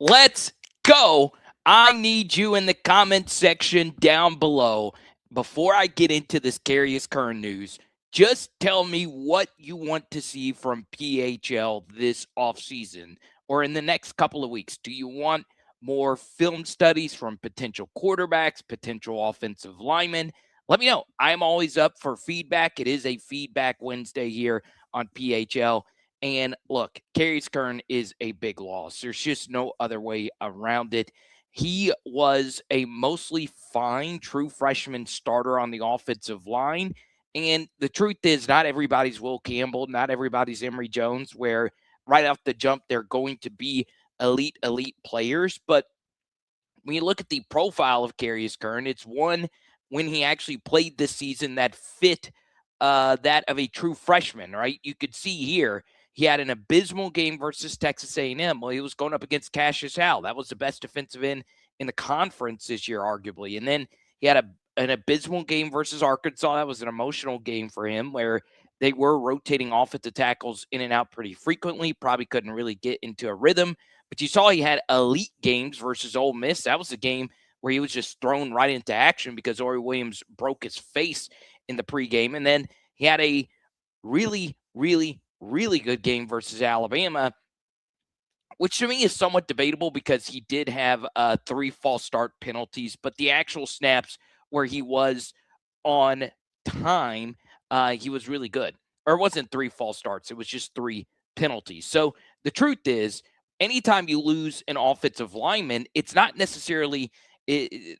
Let's go. I need you in the comment section down below. Before I get into this Carious Curne news, just tell me what you want to see from PHL this offseason or in the next couple of weeks. Do you want more film studies from potential quarterbacks, potential offensive linemen? Let me know. I'm always up for feedback. It is a Feedback Wednesday here on PHL. And look, Carious Curne is a big loss. There's just no other way around it. He was a mostly fine true freshman starter on the offensive line. And the truth is, not everybody's Will Campbell, not everybody's Emory Jones, where right off the jump, they're going to be elite players. But when you look at the profile of Carious Curne, it's one when he actually played this season that fit that of a true freshman, right? You could see here he had an abysmal game versus Texas A&M. Well, he was going up against Cassius Howell. That was the best defensive end in the conference this year, arguably. And then he had an abysmal game versus Arkansas. That was an emotional game for him where they were rotating offensive tackles in and out pretty frequently. Probably couldn't really get into a rhythm. But you saw he had elite games versus Ole Miss. That was a game where he was just thrown right into action because Ori Williams broke his face in the pregame. And then he had a really good game versus Alabama, which to me is somewhat debatable because he did have 3 false start penalties, but the actual snaps where he was on time, he was really good. Or it wasn't 3 false starts, it was just 3 penalties. So the truth is, anytime you lose an offensive lineman, it's not necessarily is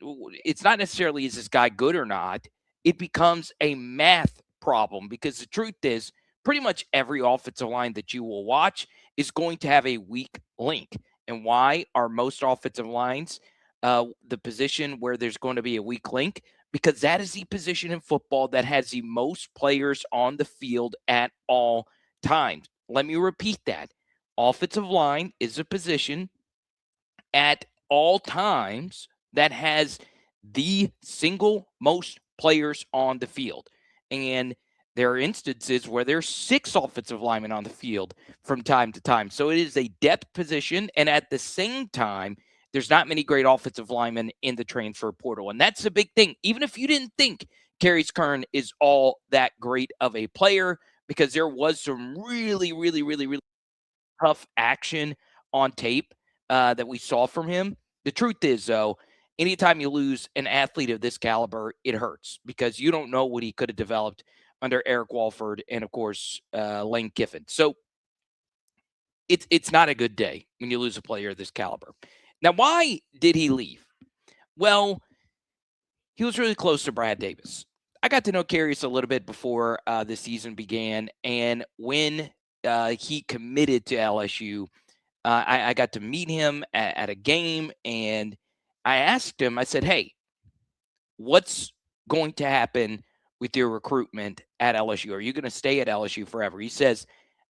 this guy good or not. It becomes a math problem because the truth is, pretty much every offensive line that you will watch is going to have a weak link. And why are most offensive lines the position where there's going to be a weak link? Because that is the position in football that has the most players on the field at all times. Let me repeat that. Offensive line is a position at all times that has the single most players on the field. And there are instances where there's 6 offensive linemen on the field from time to time. So it is a depth position. And at the same time, there's not many great offensive linemen in the transfer portal. And that's the big thing. Even if you didn't think Carious Curne is all that great of a player, because there was some really tough action on tape that we saw from him. The truth is, though, anytime you lose an athlete of this caliber, it hurts because you don't know what he could have developed under Eric Walford and, of course, Lane Kiffin. So it's not a good day when you lose a player of this caliber. Now, why did he leave? Well, he was really close to Brad Davis. I got to know Carious a little bit before the season began, and when he committed to LSU, I got to meet him at a game, and I asked him, I said, hey, what's going to happen with your recruitment at LSU? Are you going to stay at LSU forever? He says,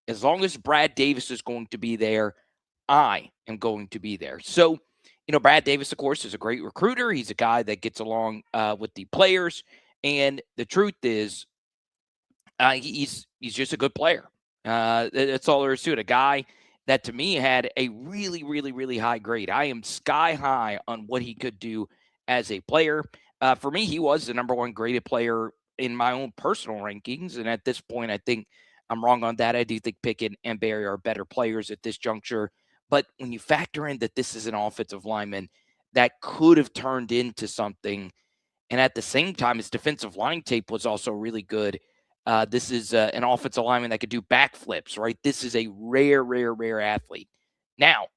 as long as Brad Davis is going to be there, I am going to be there. So, Brad Davis, of course, is a great recruiter. He's a guy that gets along with the players. And the truth is, he's just a good player. That's all there is to it. A guy that to me had a really high grade. I am sky high on what he could do as a player. For me, he was the number 1 graded player in my own personal rankings. And at this point, I think I'm wrong on that. I do think Pickett and Barry are better players at this juncture. But when you factor in that this is an offensive lineman that could have turned into something, and at the same time, his defensive line tape was also really good. This is an offensive lineman that could do backflips, right? This is a rare athlete. Now,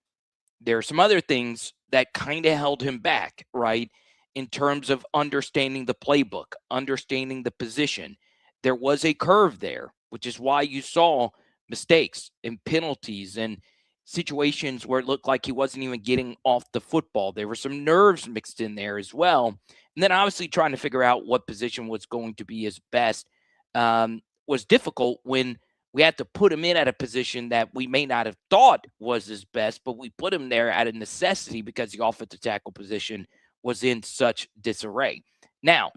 there are some other things that kind of held him back, right? In terms of understanding the playbook, understanding the position. There was a curve there, which is why you saw mistakes and penalties and situations where it looked like he wasn't even getting off the football. There were some nerves mixed in there as well. And then obviously trying to figure out what position was going to be his best was difficult when we had to put him in at a position that we may not have thought was his best, but we put him there out of necessity because the offensive tackle position was in such disarray. Now,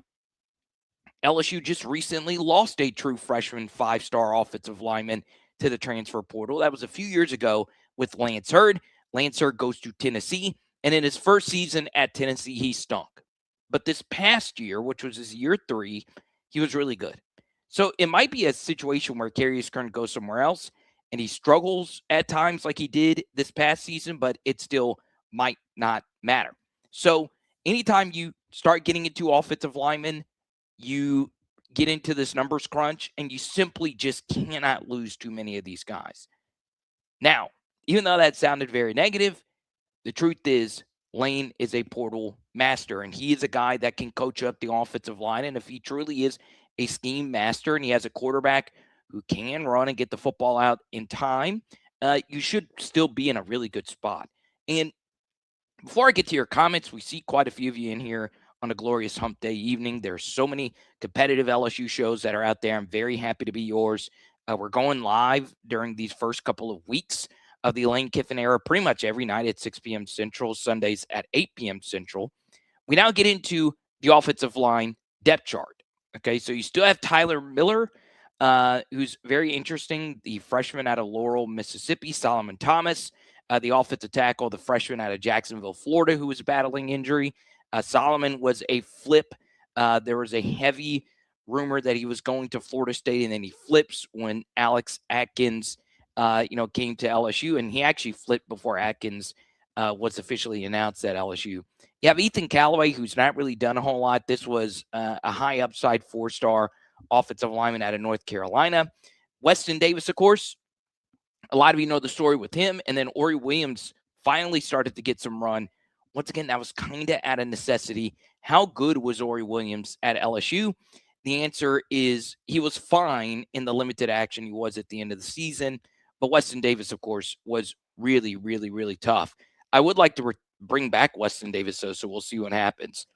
LSU just recently lost a true freshman 5-star offensive lineman to the transfer portal. That was a few years ago with Lance Hurd. Lancer goes to Tennessee, and in his first season at Tennessee, he stunk. But this past year, which was his year 3, he was really good. So it might be a situation where Carious Curne goes somewhere else and he struggles at times like he did this past season, but it still might not matter. So anytime you start getting into offensive linemen, you get into this numbers crunch and you simply just cannot lose too many of these guys. Now, even though that sounded very negative, the truth is Lane is a portal master, and he is a guy that can coach up the offensive line. And if he truly is a scheme master and he has a quarterback who can run and get the football out in time, you should still be in a really good spot. And before I get to your comments, we see quite a few of you in here on a glorious hump day evening. There's so many competitive LSU shows that are out there. I'm very happy to be yours. We're going live during these first couple of weeks of the Lane Kiffin era, pretty much every night at 6 p.m. Central, Sundays at 8 p.m. Central. We now get into the offensive line depth chart. Okay, so you still have Tyler Miller, who's very interesting, the freshman out of Laurel, Mississippi. Solomon Thomas, the offensive tackle, the freshman out of Jacksonville, Florida, who was battling injury. Solomon was a flip. There was a heavy rumor that he was going to Florida State, and then he flips when Alex Atkins, came to LSU, and he actually flipped before Atkins was officially announced at LSU. You have Ethan Callaway, who's not really done a whole lot. This was a high upside 4-star offensive lineman out of North Carolina. Weston Davis, of course, a lot of you know the story with him. And then Ori Williams finally started to get some run. Once again, that was kind of out of necessity. How good was Ori Williams at LSU? The answer is he was fine in the limited action he was at the end of the season. But Weston Davis, of course, was really, really, really tough. I would like to bring back Weston Davis, though, so we'll see what happens.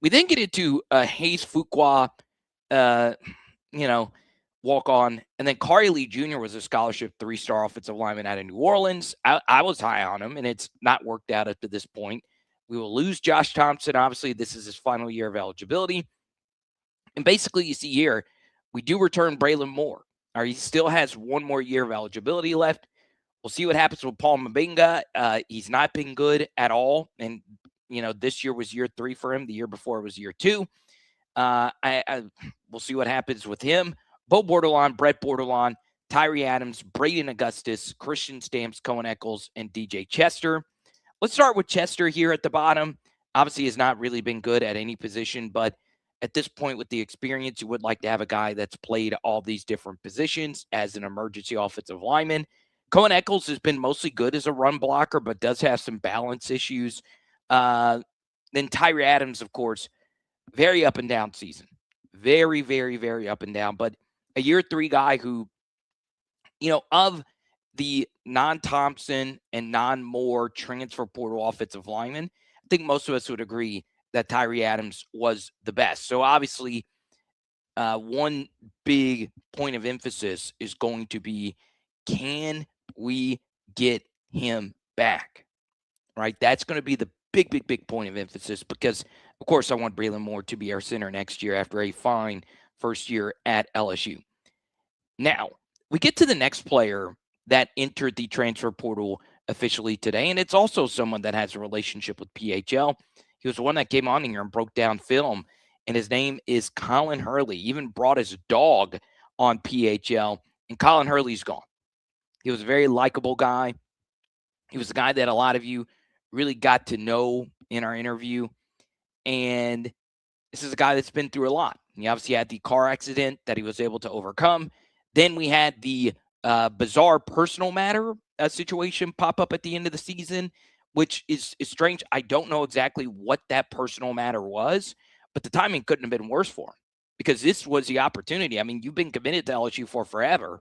We then get into Hayes Fuqua, walk on. And then Kari Lee Jr. was a scholarship 3-star offensive lineman out of New Orleans. I was high on him, and it's not worked out up to this point. We will lose Josh Thompson. Obviously, this is his final year of eligibility. And basically, you see here, we do return Braylon Moore. He still has one more year of eligibility left. We'll see what happens with Paul Mabinga. He's not been good at all. And, this year was year 3 for him. The year before was year 2. We'll see what happens with him. Bo Bordelon, Brett Bordelon, Tyree Adams, Braden Augustus, Christian Stamps, Cohen Eccles, and DJ Chester. Let's start with Chester here at the bottom. Obviously, has not really been good at any position, but at this point with the experience, you would like to have a guy that's played all these different positions as an emergency offensive lineman. Cohen Eccles has been mostly good as a run blocker, but does have some balance issues. Then Tyree Adams, of course, very up and down season. Very, very, very up and down. But a year 3 guy who, of the non-Thompson and non-Moore transfer portal offensive lineman, I think most of us would agree that Tyree Adams was the best. So obviously, one big point of emphasis is going to be, can we get him back? Right? That's going to be the big, big, big point of emphasis because, of course, I want Braylon Moore to be our center next year after a fine first year at LSU. Now, we get to the next player that entered the transfer portal officially today, and it's also someone that has a relationship with PHL. He was the one that came on here and broke down film, and his name is Colin Hurley. Even brought his dog on PHL, and Colin Hurley's gone. He was a very likable guy. He was the guy that a lot of you really got to know in our interview, and this is a guy that's been through a lot. He obviously had the car accident that he was able to overcome. Then we had the bizarre personal matter situation pop up at the end of the season, which is strange. I don't know exactly what that personal matter was, but the timing couldn't have been worse for him because this was the opportunity. I mean, you've been committed to LSU for forever,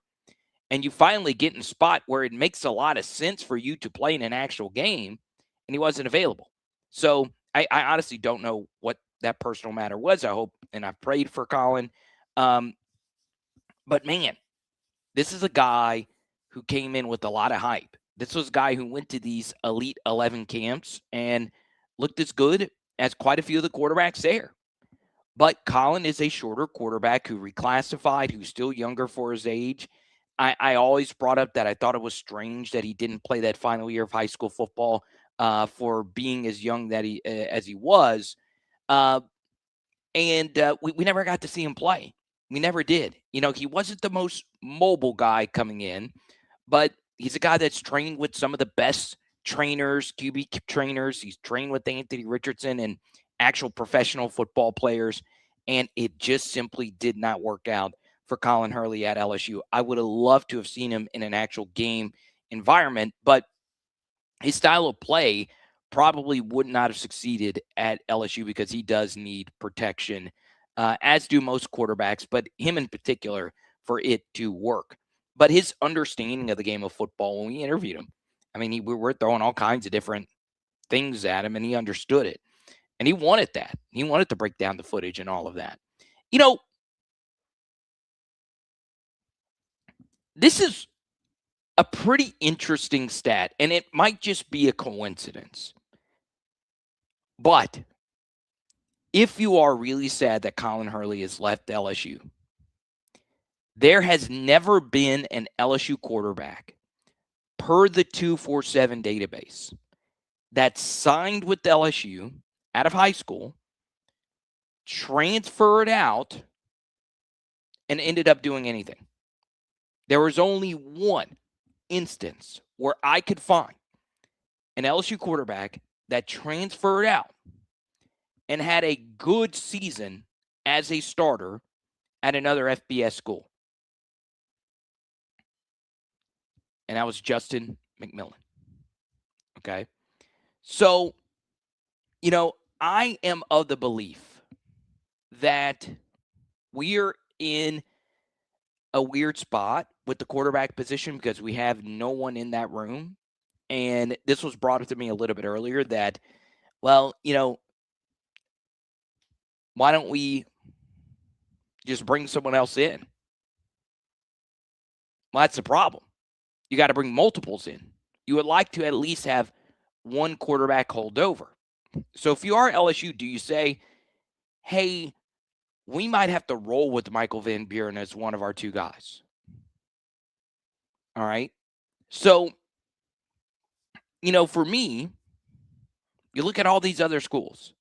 and you finally get in a spot where it makes a lot of sense for you to play in an actual game, and he wasn't available. So I honestly don't know what that personal matter was. I hope, and I've prayed for Colin. But man, this is a guy who came in with a lot of hype. This was a guy who went to these Elite 11 camps and looked as good as quite a few of the quarterbacks there. But Colin is a shorter quarterback who reclassified, who's still younger for his age. I always brought up that I thought it was strange that he didn't play that final year of high school football for being as young that as he was. Uh, and we never got to see him play. We never did. He wasn't the most mobile guy coming in, but he's a guy that's trained with some of the best trainers, QB trainers. He's trained with Anthony Richardson and actual professional football players, and it just simply did not work out for Colin Hurley at LSU. I would have loved to have seen him in an actual game environment, but his style of play probably would not have succeeded at LSU because he does need protection, as do most quarterbacks, but him in particular for it to work. But his understanding of the game of football, when we interviewed him, I mean, we were throwing all kinds of different things at him, and he understood it. And he wanted that. He wanted to break down the footage and all of that. You know, this is a pretty interesting stat, and it might just be a coincidence. But if you are really sad that Colin Hurley has left LSU, there has never been an LSU quarterback per the 247 database that signed with LSU out of high school, transferred out, and ended up doing anything. There was only one instance where I could find an LSU quarterback that transferred out and had a good season as a starter at another FBS school. And that was Justin McMillan. Okay. So, I am of the belief that we're in a weird spot with the quarterback position because we have no one in that room. And this was brought up to me a little bit earlier that, well, why don't we just bring someone else in? Well, that's the problem. You got to bring multiples in. You would like to at least have one quarterback hold over. So if you are LSU, do you say, hey, we might have to roll with Michael Van Buren as one of our two guys? All right. So, for me, you look at all these other schools.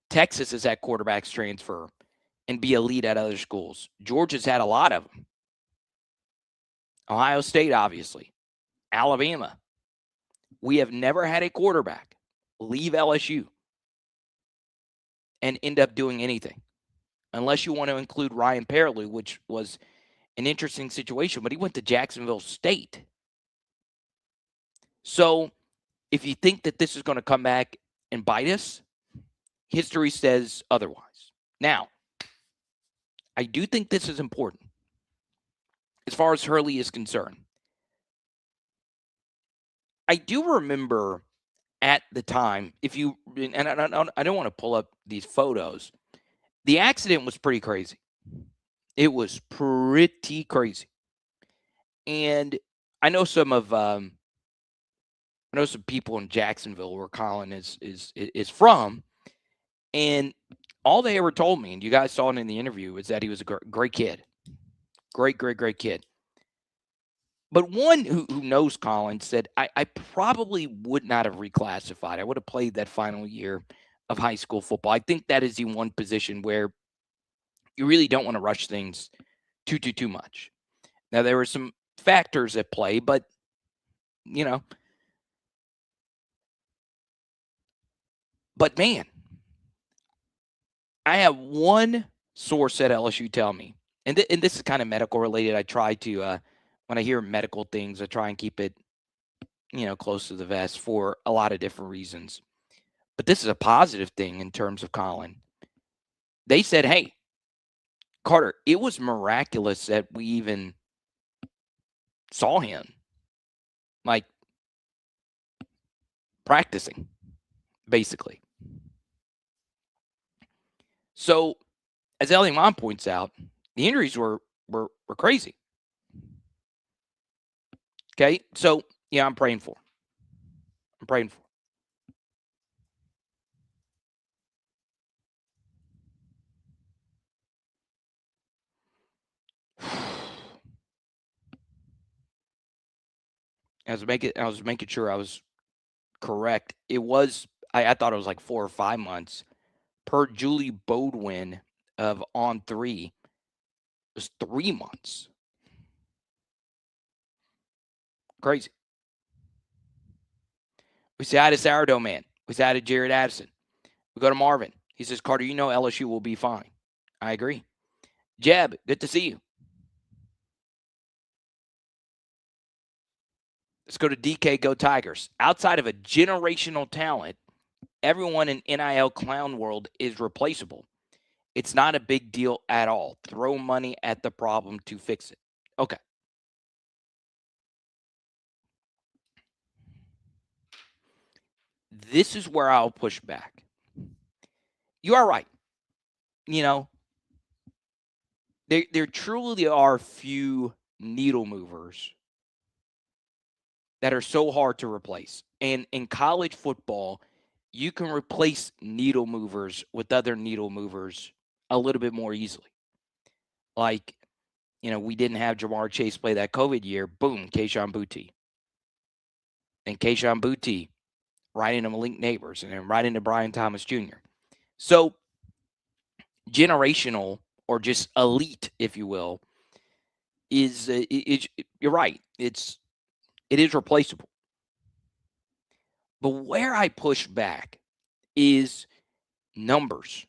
Texas has had quarterbacks transfer and be elite at other schools. Georgia's had a lot of them. Ohio State, obviously. Alabama. We have never had a quarterback leave LSU and end up doing anything. Unless you want to include Ryan Perrilloux, which was an interesting situation, but he went to Jacksonville State. So if you think that this is going to come back and bite us, history says otherwise. Now, I do think this is important as far as Hurley is concerned. I do remember at the time, and I don't want to pull up these photos, the accident was pretty crazy. It was pretty crazy. And I know some people in Jacksonville where Colin is from, and all they ever told me, and you guys saw it in the interview, is that he was a great kid. Great kid. But one who knows Colin said, I probably would not have reclassified. I would have played that final year of high school football. I think that is the one position where you really don't want to rush things too much. Now, there were some factors at play, but, but man, I have one source at LSU tell me, and this is kind of medical related. I try to, when I hear medical things, I try and keep it, close to the vest for a lot of different reasons. But this is a positive thing in terms of Colin. They said, hey, Carter, it was miraculous that we even saw him, like, practicing, basically. So, as Ellie Mom points out, the injuries were crazy. Okay, so, I'm praying for him. I'm praying for him. I was making sure I was correct. It was I thought it was like 4 or 5 months. Per Julie Bodwin of On3, it was 3 months. Crazy. We say hi to Sourdough Man. We say hi to Jared Addison. We go to Marvin. He says, Carter, you know LSU will be fine. I agree. Jeb, good to see you. Let's go to DK, go Tigers. Outside of a generational talent, everyone in NIL clown world is replaceable. It's not a big deal at all. Throw money at the problem to fix it. Okay. This is where I'll push back. You are right. You know, there truly are few needle movers that are so hard to replace. And in college football, you can replace needle movers with other needle movers a little bit more easily. Like, we didn't have Jamar Chase play that COVID year. Boom, Kayshon Boutte. And Kayshon Boutte right into Malik Neighbors and then right into Brian Thomas Jr. So generational or just elite, if you will, is you're right. It is replaceable. But where I push back is numbers.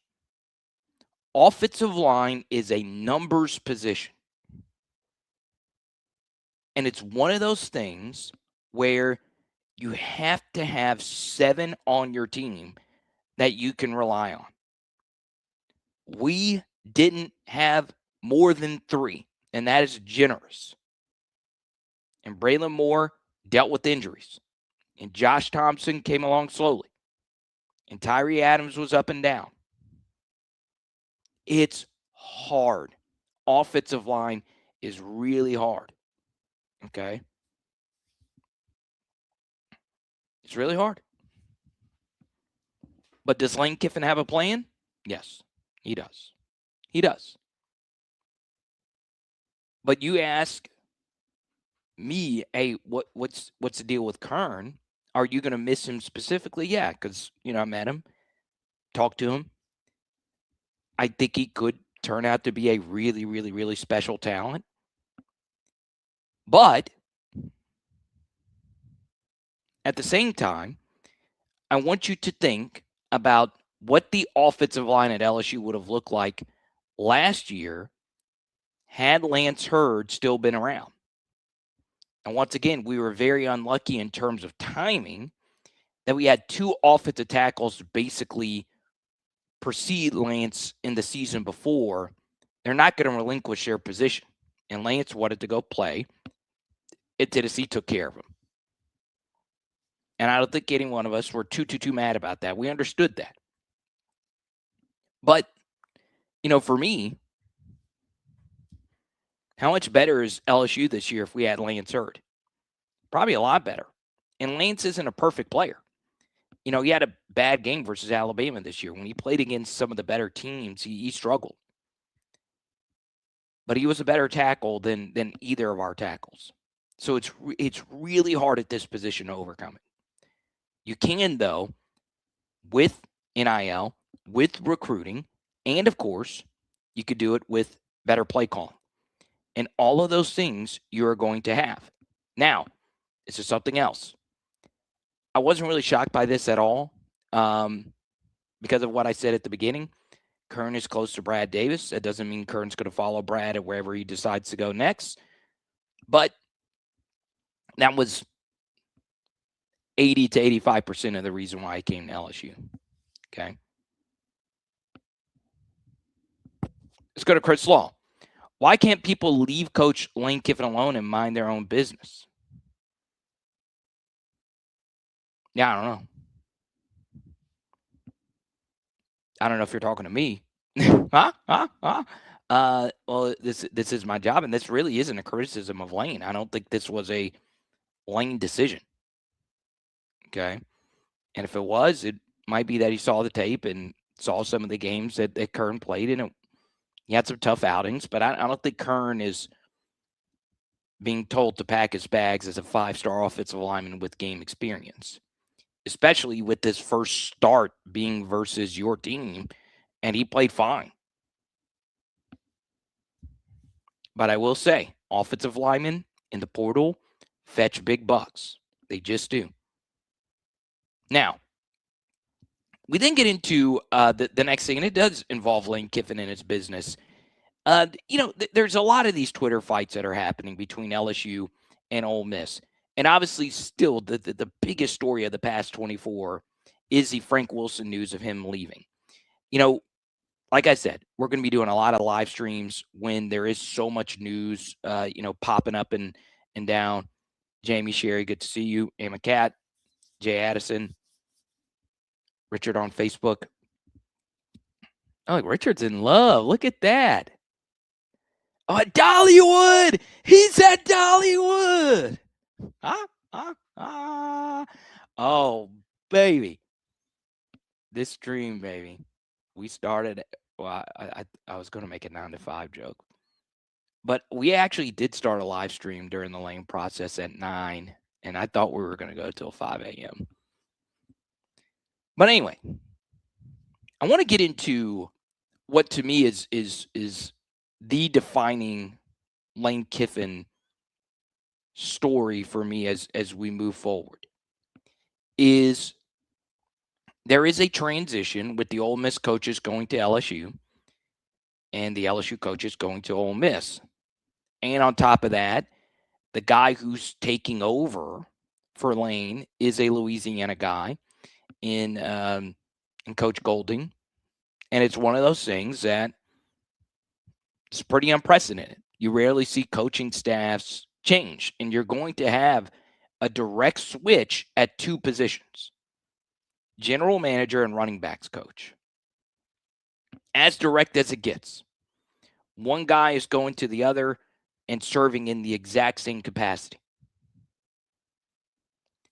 Offensive line is a numbers position. And it's one of those things where you have to have 7 on your team that you can rely on. We didn't have more than 3, and that is generous. And Braylon Moore dealt with injuries. And Josh Thompson came along slowly. And Tyree Adams was up and down. It's hard. Offensive line is really hard. Okay? It's really hard. But does Lane Kiffin have a plan? Yes, he does. He does. But you ask me, hey, what's the deal with Curne? Are you going to miss him specifically? Yeah, because, I met him, talked to him. I think he could turn out to be a really, really, really special talent. But at the same time, I want you to think about what the offensive line at LSU would have looked like last year had Lance Hurd still been around. And once again, we were very unlucky in terms of timing that we had 2 offensive tackles basically precede Lance in the season before. They're not going to relinquish their position. And Lance wanted to go play. And Tennessee took care of him. And I don't think any one of us were too mad about that. We understood that. But, for me, how much better is LSU this year if we had Lance Hurd? Probably a lot better. And Lance isn't a perfect player. He had a bad game versus Alabama this year. When he played against some of the better teams, he struggled. But he was a better tackle than either of our tackles. So it's really hard at this position to overcome it. You can, though, with NIL, with recruiting, and, of course, you could do it with better play calling. And all of those things you are going to have. Now, this is something else. I wasn't really shocked by this at all because of what I said at the beginning. Curne is close to Brad Davis. That doesn't mean Curne's going to follow Brad at wherever he decides to go next. But that was 80 to 85% of the reason why I came to LSU. Okay. Let's go to Chris Law. Why can't people leave Coach Lane Kiffin alone and mind their own business? Yeah, I don't know. I don't know if you're talking to me. Well, this is my job, and this really isn't a criticism of Lane. I don't think this was a Lane decision. Okay. And if it was, it might be that he saw the tape and saw some of the games that Curne played, and he had some tough outings. But I don't think Curne is being told to pack his bags as a 5-star offensive lineman with game experience, especially with this first start being versus your team, and he played fine. But I will say, offensive linemen in the portal fetch big bucks. They just do. Now, we then get into the next thing, and it does involve Lane Kiffin and his business. There's a lot of these Twitter fights that are happening between LSU and Ole Miss. And obviously, still, the biggest story of the past 24 is the Frank Wilson news of him leaving. Like I said, we're going to be doing a lot of live streams when there is so much news, popping up and down. Jamie Sherry, good to see you. Emma Cat, Jay Addison, Richard on Facebook. Oh, Richard's in love. Look at that. Oh, at Dollywood. He's at Dollywood. Oh, baby. This stream, baby. We started. Well, I was going to make a 9 to 5 joke, but we actually did start a live stream during the Lane process at 9, and I thought we were going to go till 5 a.m. But anyway, I want to get into what to me is the defining Lane Kiffin story for me as we move forward. Is there is a transition with the Ole Miss coaches going to LSU and the LSU coaches going to Ole Miss. And on top of that, the guy who's taking over for Lane is a Louisiana guy in Coach Golding. And it's one of those things that it's pretty unprecedented. You rarely see coaching staffs change, and you're going to have a direct switch at 2 positions. General manager and running backs coach. As direct as it gets. One guy is going to the other and serving in the exact same capacity.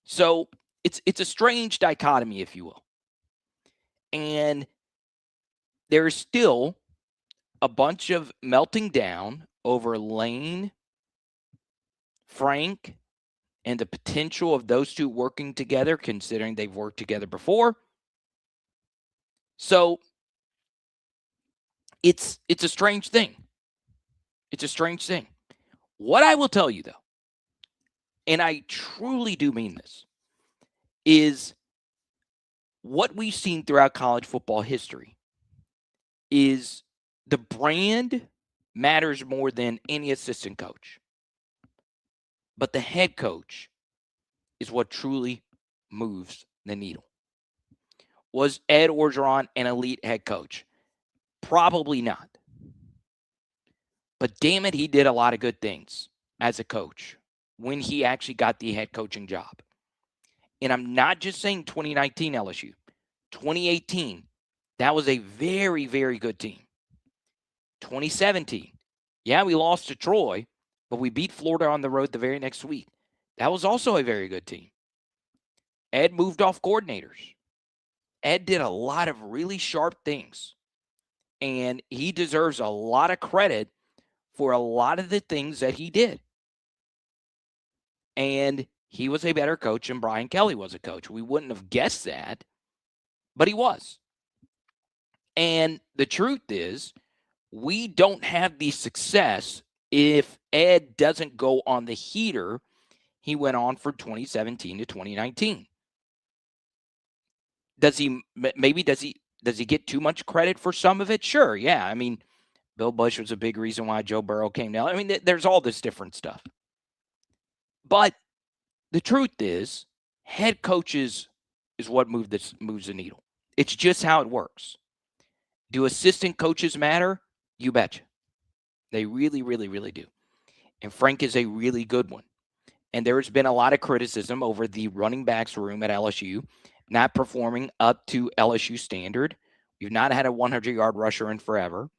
So it's a strange dichotomy, if you will. And there's still a bunch of melting down over Lane, Frank, and the potential of those two working together, considering they've worked together before. So it's a strange thing. It's a strange thing. What I will tell you, though, and I truly do mean this, is what we've seen throughout college football history is the brand matters more than any assistant coach. But the head coach is what truly moves the needle. Was Ed Orgeron an elite head coach? Probably not. But damn it, he did a lot of good things as a coach when he actually got the head coaching job. And I'm not just saying 2019 LSU. 2018, that was a very, very good team. 2017, yeah, we lost to Troy, but we beat Florida on the road the very next week. That was also a very good team. Ed moved off coordinators. Ed did a lot of really sharp things, and he deserves a lot of credit for a lot of the things that he did. And he was a better coach than Brian Kelly was a coach. We wouldn't have guessed that, but he was. And the truth is, we don't have the success if Ed doesn't go on the heater he went on from 2017 to 2019. Does he get too much credit for some of it? Sure, yeah. I mean, Bill Bush was a big reason why Joe Burrow came down. I mean, there's all this different stuff. But the truth is, head coaches is what moves the needle. It's just how it works. Do assistant coaches matter? You betcha. They really, really, really do. And Frank is a really good one. And there has been a lot of criticism over the running backs room at LSU not performing up to LSU standard. We've not had a 100-yard rusher in forever.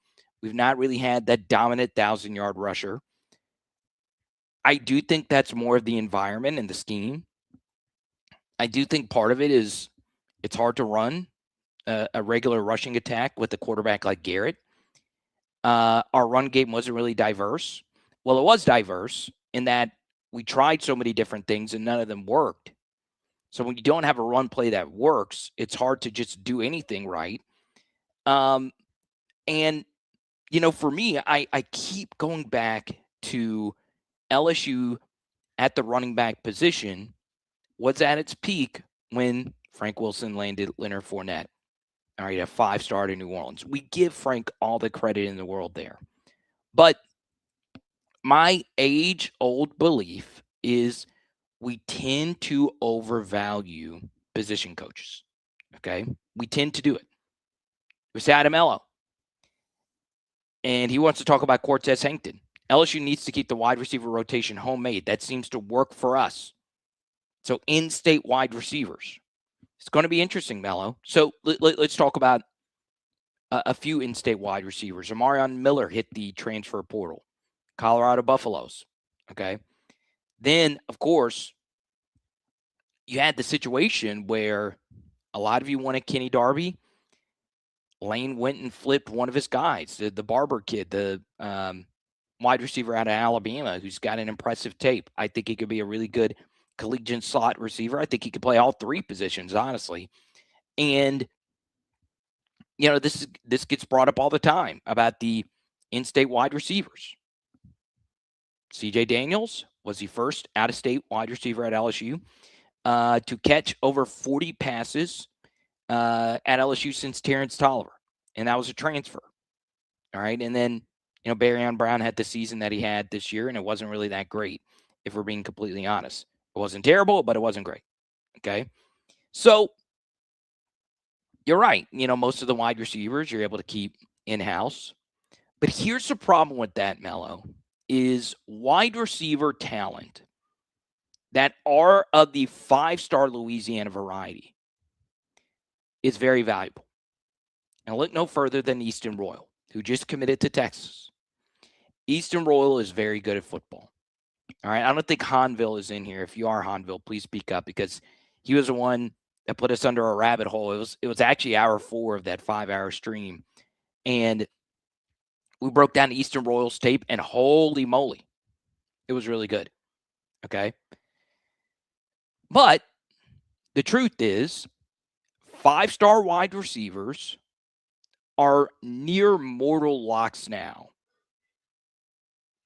We've not really had that dominant 1,000-yard rusher. I do think that's more of the environment and the scheme. I do think part of it is it's hard to run a regular rushing attack with a quarterback like Garrett. Our run game wasn't really diverse. Well, it was diverse in that we tried so many different things and none of them worked. So when you don't have a run play that works, it's hard to just do anything right. And, for me, I keep going back to LSU at the running back position was at its peak when Frank Wilson landed Leonard Fournette. All right, a 5-star to New Orleans. We give Frank all the credit in the world there. But my age-old belief is we tend to overvalue position coaches. Okay? We tend to do it. We say Adam Mello. And he wants to talk about Cortez Hankton. LSU needs to keep the wide receiver rotation homemade. That seems to work for us. So in-state wide receivers. It's going to be interesting, Mello. So let's talk about a few in-state wide receivers. Amarion Miller hit the transfer portal. Colorado Buffaloes. Okay. Then, of course, you had the situation where a lot of you wanted Kenny Darby. Lane went and flipped one of his guys, the Barber kid, the wide receiver out of Alabama, who's got an impressive tape. I think he could be a really good collegiate slot receiver. I think he could play all three positions, honestly. And, this gets brought up all the time about the in-state wide receivers. CJ Daniels was the first out-of-state wide receiver at LSU to catch over 40 passes at LSU since Terrence Tolliver, and that was a transfer. All right, and then Barryon Brown had the season that he had this year, and it wasn't really that great, if we're being completely honest. It wasn't terrible, but it wasn't great. Okay, so you're right. Most of the wide receivers you're able to keep in-house, but here's the problem with that, Mello, is wide receiver talent that are of the 5-star Louisiana variety is very valuable. And look no further than Easton Royal, who just committed to Texas. Easton Royal is very good at football. All right. I don't think Hanville is in here. If you are Hanville, please speak up, because he was the one that put us under a rabbit hole. It was actually hour 4 of that 5-hour stream. And we broke down Easton Royal's tape, and holy moly, it was really good. Okay. But the truth is, 5-star wide receivers are near mortal locks now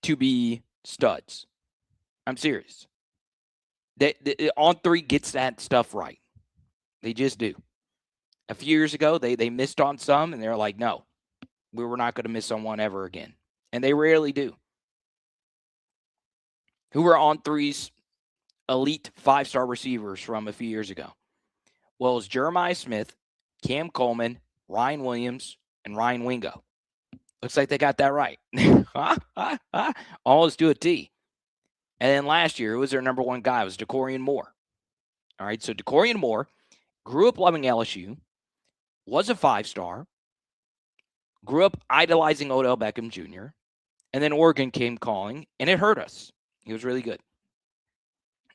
to be studs. I'm serious. They On3 gets that stuff right. They just do. A few years ago, they missed on some, and they're like, no, we were not going to miss on one ever again. And they rarely do. Who were On3's elite 5-star receivers from a few years ago? Well, it's Jeremiah Smith, Cam Coleman, Ryan Williams, and Ryan Wingo. Looks like they got that right. Almost to a T. And then last year, who was their number one guy? It was DeCorian Moore. All right, so DeCorian Moore grew up loving LSU, was a 5-star, grew up idolizing Odell Beckham Jr., and then Oregon came calling, and it hurt us. He was really good.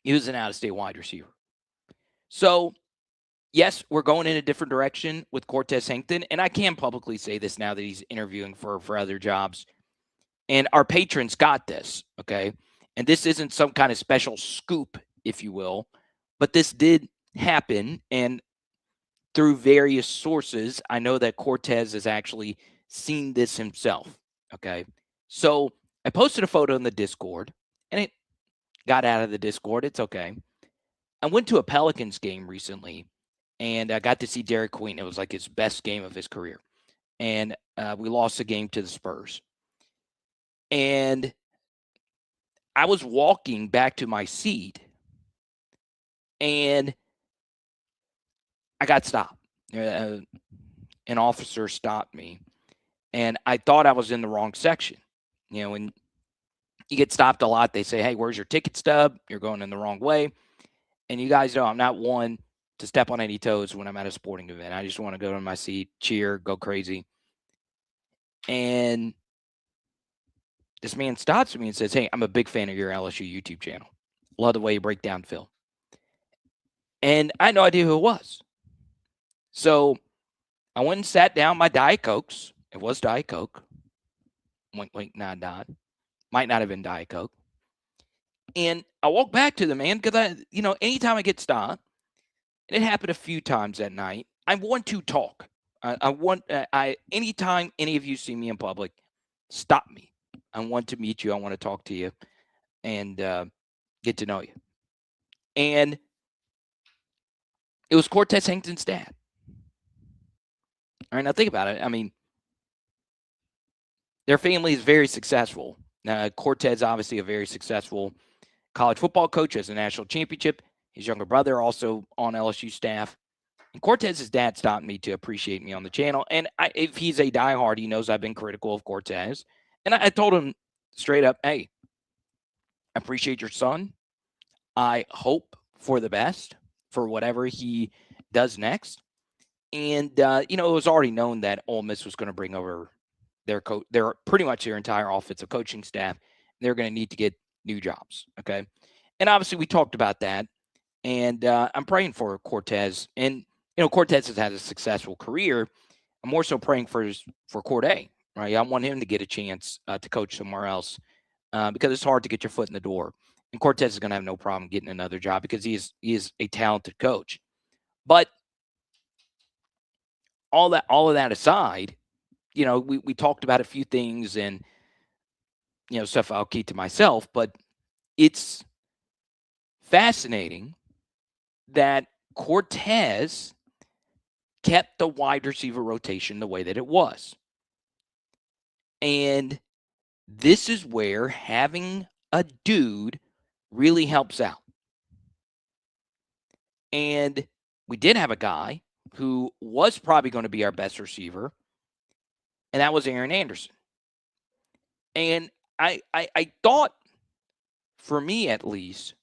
He was an out-of-state wide receiver. So, yes, we're going in a different direction with Cortez Hankton, and I can publicly say this now that he's interviewing for other jobs. And our patrons got this, okay? And this isn't some kind of special scoop, if you will, but this did happen. And through various sources, I know that Cortez has actually seen this himself, okay? So I posted a photo in the Discord, and it got out of the Discord. It's okay. I went to a Pelicans game recently, and I got to see Derek Queen. It was like his best game of his career. And we lost the game to the Spurs. And I was walking back to my seat, and I got stopped. An officer stopped me, and I thought I was in the wrong section. When you get stopped a lot, they say, hey, where's your ticket stub? You're going in the wrong way. And you guys know I'm not one to step on any toes when I'm at a sporting event. I just want to go to my seat, cheer, go crazy. And this man stops me and says, hey, I'm a big fan of your LSU YouTube channel. Love the way you break down film. And I had no idea who it was. So I went and sat down my Diet Cokes. It was Diet Coke. Wink, wink, nod, nod. Might not have been Diet Coke. And I walk back to the man because anytime I get stopped, and it happened a few times that night, I want to talk. Anytime any of you see me in public, stop me. I want to meet you. I want to talk to you and get to know you. And it was Cortez Hankton's dad. All right, now think about it. I mean, their family is very successful. Cortez, obviously, a very successful college football coach, has a national championship. His younger brother also on LSU staff. And Cortez's dad stopped me to appreciate me on the channel. And if he's a diehard, he knows I've been critical of Cortez. And I told him straight up, hey, I appreciate your son. I hope for the best for whatever he does next. And, it was already known that Ole Miss was going to bring over their pretty much their entire offensive coaching staff. They're going to need to get new jobs. Okay. And obviously we talked about that. And I'm praying for Cortez. And, Cortez has had a successful career. I'm more so praying for Corday, right? I want him to get a chance to coach somewhere else because it's hard to get your foot in the door. And Cortez is going to have no problem getting another job because he is a talented coach. But all of that aside, we talked about a few things and, stuff I'll keep to myself, but it's fascinating that Cortez kept the wide receiver rotation the way that it was. And this is where having a dude really helps out. And we did have a guy who was probably going to be our best receiver, and that was Aaron Anderson. And I thought, for me at least,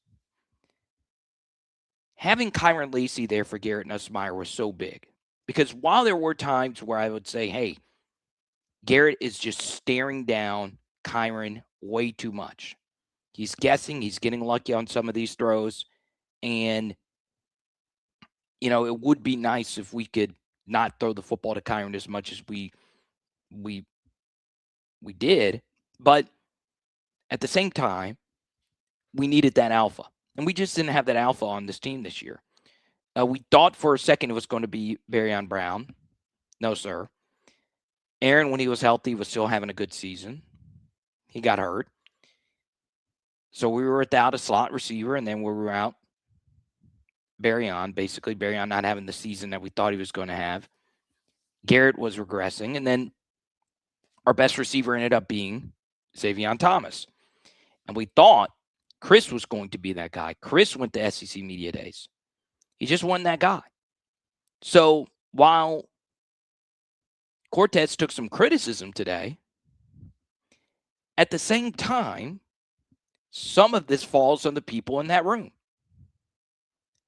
having Kyron Lacey there for Garrett Nussmeier was so big. Because while there were times where I would say, hey, Garrett is just staring down Kyron way too much. He's guessing, he's getting lucky on some of these throws. And, it would be nice if we could not throw the football to Kyron as much as we did. But at the same time, we needed that alpha. And we just didn't have that alpha on this team this year. We thought for a second it was going to be Barryon Brown. No, sir. Aaron, when he was healthy, was still having a good season. He got hurt. So we were without a slot receiver, and then we were out Barryon, basically Barryon not having the season that we thought he was going to have. Garrett was regressing, and then our best receiver ended up being Xavier Thomas. And we thought Chris was going to be that guy. Chris went to SEC Media Days. He just wasn't that guy. So while Cortez took some criticism today, at the same time, some of this falls on the people in that room.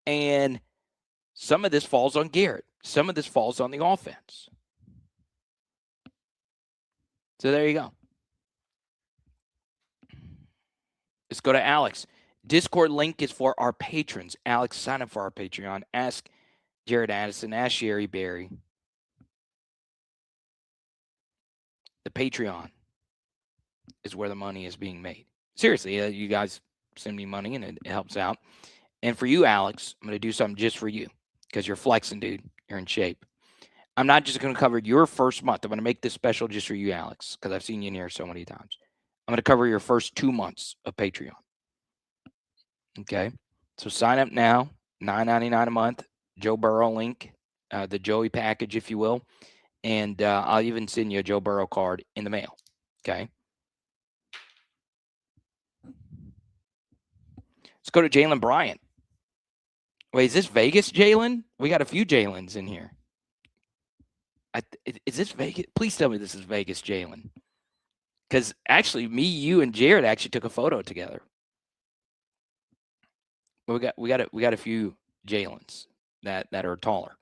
And some of this falls on Garrett. Some of this falls on the offense. So there you go. Let's go to Alex. Discord link is for our patrons. Alex, sign up for our Patreon. Ask Jared Addison. Ask Sherry Berry. The Patreon is where the money is being made. Seriously, you guys send me money and it helps out. And for you, Alex, I'm going to do something just for you because you're flexing, dude. You're in shape. I'm not just going to cover your first month. I'm going to make this special just for you, Alex, because I've seen you in here so many times. I'm going to cover your first 2 months of Patreon. Okay? So sign up now, $9.99 a month, Joe Burrow link, the Joey package, if you will. And I'll even send you a Joe Burrow card in the mail. Okay? Let's go to Jalen Bryant. Wait, is this Vegas, Jalen? We got a few Jalens in here. Is this Vegas? Please tell me this is Vegas, Jalen. Because actually, me, you, and Jared actually took a photo together. We got a few Jalens that are taller.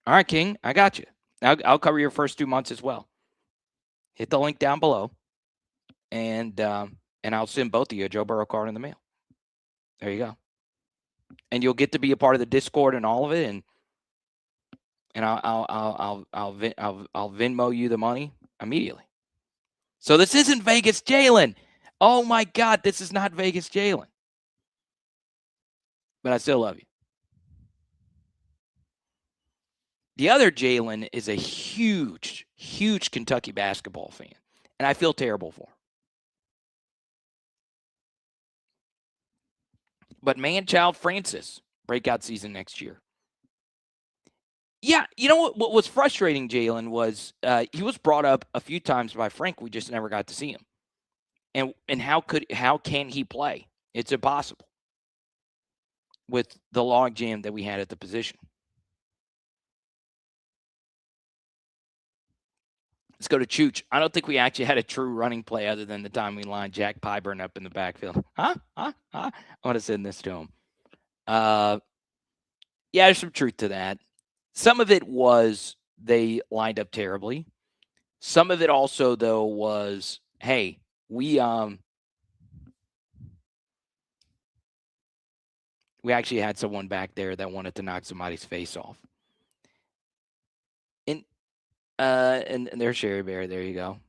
All right, King, I got you. I'll cover your first 2 months as well. Hit the link down below, and I'll send both of you a Joe Burrow card in the mail. There you go. And you'll get to be a part of the Discord and all of it, and I'll Venmo you the money immediately. So this isn't Vegas Jalen. Oh my God, this is not Vegas Jalen. But I still love you. The other Jalen is a huge, huge Kentucky basketball fan, and I feel terrible for him. But man-child Francis, breakout season next year. Yeah, you know what was frustrating, Jalen, was he was brought up a few times by Frank. We just never got to see him. And how can he play? It's impossible with the logjam that we had at the position. Let's go to Chooch. I don't think we actually had a true running play other than the time we lined Jack Pyburn up in the backfield. I want to send this to him. Yeah, there's some truth to that. Some of it was they lined up terribly. Some of it also, though, was, hey, we actually had someone back there that wanted to knock somebody's face off. And there's Sherry Bear. There you go.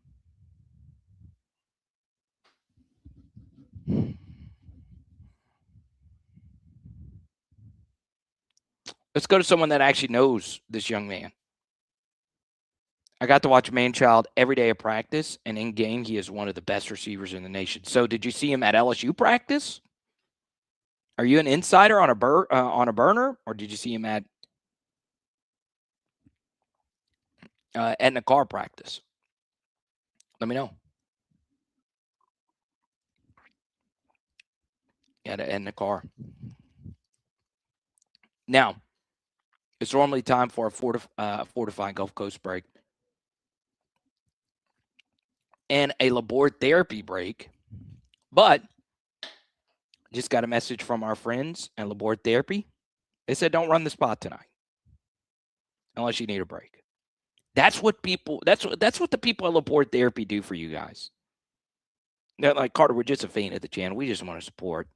Let's go to someone that actually knows this young man. I got to watch Manchild every day of practice, and in game, he is one of the best receivers in the nation. So, did you see him at LSU practice? Are you an insider on a burner, or did you see him at Etna Car practice? Let me know. At Etna Car. Now, it's normally time for a fortifying Gulf Coast break and a labor therapy break, but just got a message from our friends at Labor Therapy. They said don't run the spot tonight unless you need a break. That's what the people at Labor Therapy do for you guys. They're like, Carter, we're just a fan of the channel. We just want to support.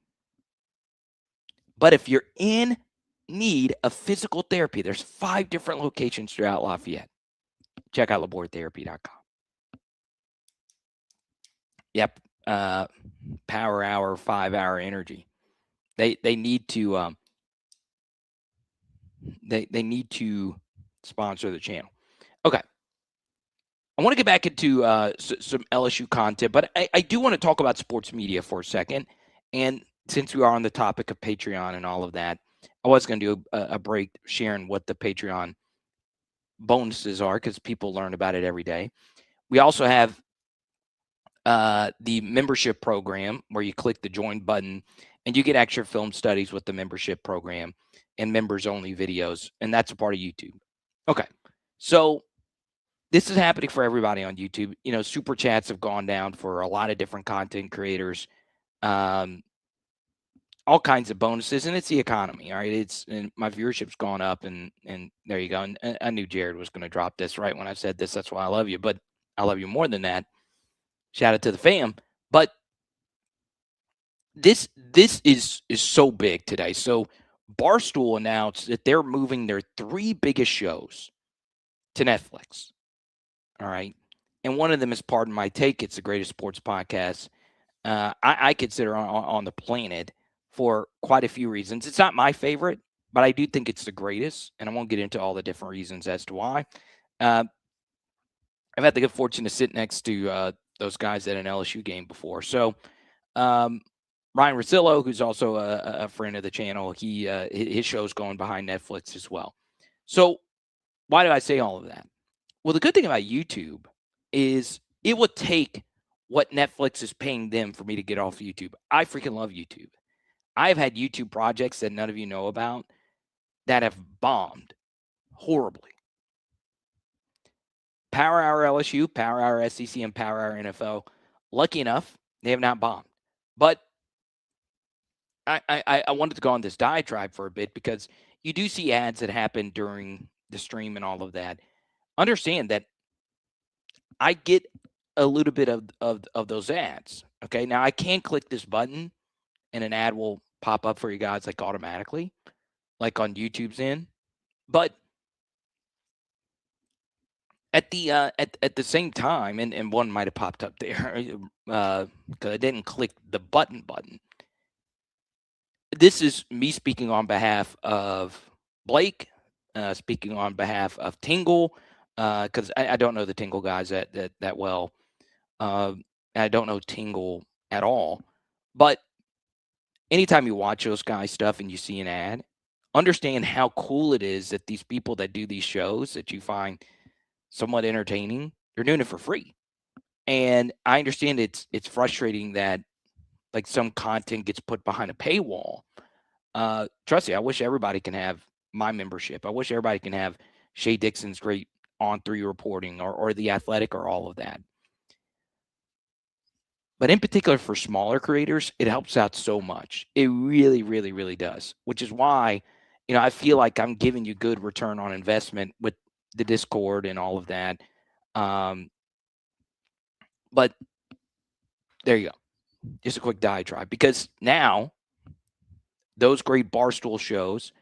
But if you're in need of physical therapy, there's 5 different locations throughout Lafayette. Check out labortherapy.com. Yep. Power Hour, 5-hour energy. They need to they need to sponsor the channel. Okay. I want to get back into some LSU content, but I do want to talk about sports media for a second. And since we are on the topic of Patreon and all of that, I was going to do a break sharing what the Patreon bonuses are because people learn about it every day. We also have the membership program where you click the join button and you get extra film studies with the membership program and members only videos. And that's a part of YouTube. Okay. So this is happening for everybody on YouTube. You know, super chats have gone down for a lot of different content creators, all kinds of bonuses, and it's the economy. All right. And my viewership's gone up and there you go. And I knew Jared was going to drop this right when I said this. That's why I love you, but I love you more than that. Shout out to the fam. But this is so big today. So Barstool announced that they're moving their 3 biggest shows to Netflix. All right. And one of them is Pardon My Take. It's the greatest sports podcast I consider on the planet for quite a few reasons. It's not my favorite, but I do think it's the greatest. And I won't get into all the different reasons as to why. I've had the good fortune to sit next to those guys at an LSU game before. So Ryan Rosillo, who's also a friend of the channel, his show's going behind Netflix as well. So why do I say all of that? Well, the good thing about YouTube is it will take what Netflix is paying them for me to get off YouTube. I freaking love YouTube. I've had YouTube projects that none of you know about that have bombed horribly. Power Hour LSU, Power Hour SEC, and Power Hour NFL. Lucky enough, they have not bombed. But I wanted to go on this diatribe for a bit because you do see ads that happen during the stream and all of that. Understand that I get a little bit of those ads. Okay. Now I can click this button and an ad will pop up for you guys like automatically, like on YouTube's end. But At the same time, and one might have popped up there, 'cause I didn't click the button. This is me speaking on behalf of Blake, speaking on behalf of Tingle, because I don't know the Tingle guys that well. I don't know Tingle at all. But anytime you watch those guys' stuff and you see an ad, understand how cool it is that these people that do these shows that you find somewhat entertaining, they're doing it for free. And I understand it's frustrating that like some content gets put behind a paywall. Trust me, I wish everybody can have my membership. I wish everybody can have Shay Dixon's great on 3 reporting or the athletic or all of that. But in particular for smaller creators, it helps out so much. It really, really, really does. Which is why, I feel like I'm giving you good return on investment with the Discord and all of that. But there you go. Just a quick diatribe, because now those great Barstool shows,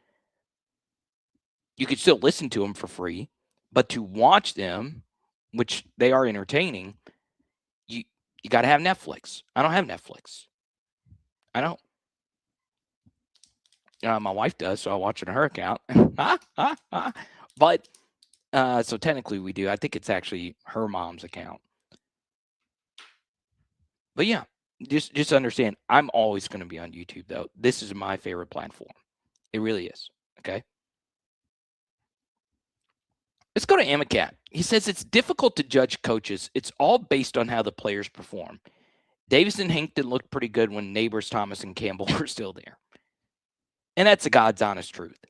you could still listen to them for free, but to watch them, which they are entertaining, you got to have Netflix. I don't have Netflix. I don't. My wife does, so I watch it on her account. But so technically we do. I think it's actually her mom's account. But yeah, just understand, I'm always going to be on YouTube, though. This is my favorite platform. It really is. Okay. Let's go to Amacat. He says it's difficult to judge coaches. It's all based on how the players perform. Davis and Hankton looked pretty good when Neighbors, Thomas, and Campbell were still there. And that's the God's honest truth.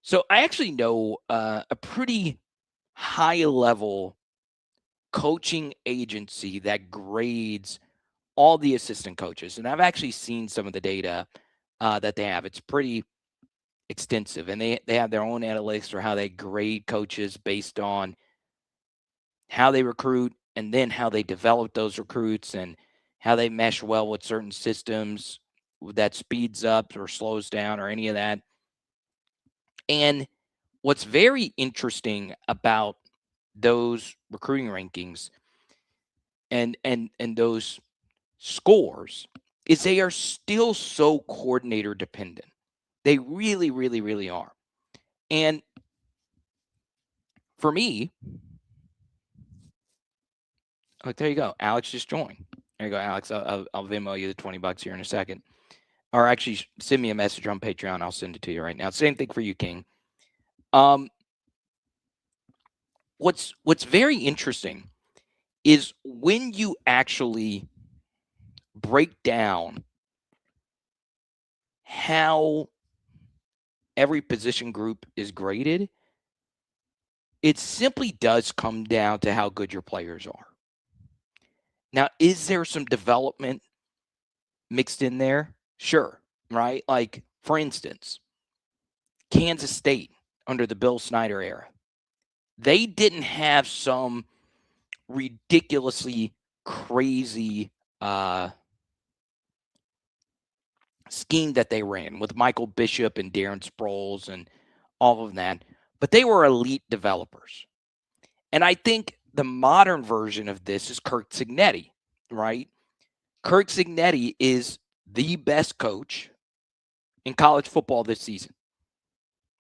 So I actually know a pretty high-level coaching agency that grades all the assistant coaches. And I've actually seen some of the data that they have. It's pretty extensive. And they have their own analytics for how they grade coaches based on how they recruit and then how they develop those recruits and how they mesh well with certain systems that speeds up or slows down or any of that. And what's very interesting about those recruiting rankings and those scores is they are still so coordinator dependent. They really, really, really are. And for me, oh, there you go. Alex just joined. There you go, Alex. I'll Venmo you the $20 here in a second. Or actually send me a message on Patreon. I'll send it to you right now. Same thing for you, King. What's very interesting is when you actually break down how every position group is graded, it simply does come down to how good your players are. Now, is there some development mixed in there? Sure, right? Like, for instance, Kansas State under the Bill Snyder era, they didn't have some ridiculously crazy scheme that they ran with Michael Bishop and Darren Sproles and all of that, but they were elite developers. And I think the modern version of this is Kirk Cignetti, right? Kirk Cignetti is the best coach in college football this season.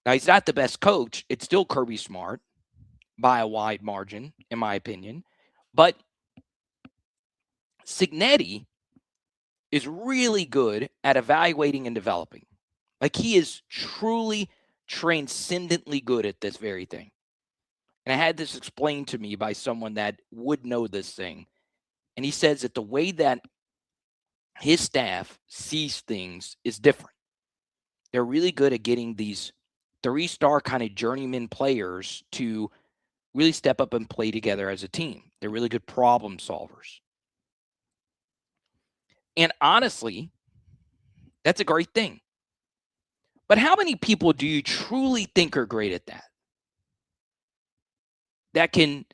Now, he's not the best coach. It's still Kirby Smart by a wide margin, in my opinion. But Cignetti is really good at evaluating and developing. Like, he is truly transcendently good at this very thing. And I had this explained to me by someone that would know this thing. And he says that the way that his staff sees things is different. They're really good at getting these 3-star kind of journeyman players to really step up and play together as a team. They're really good problem solvers. And honestly, that's a great thing. But how many people do you truly think are great at that? That can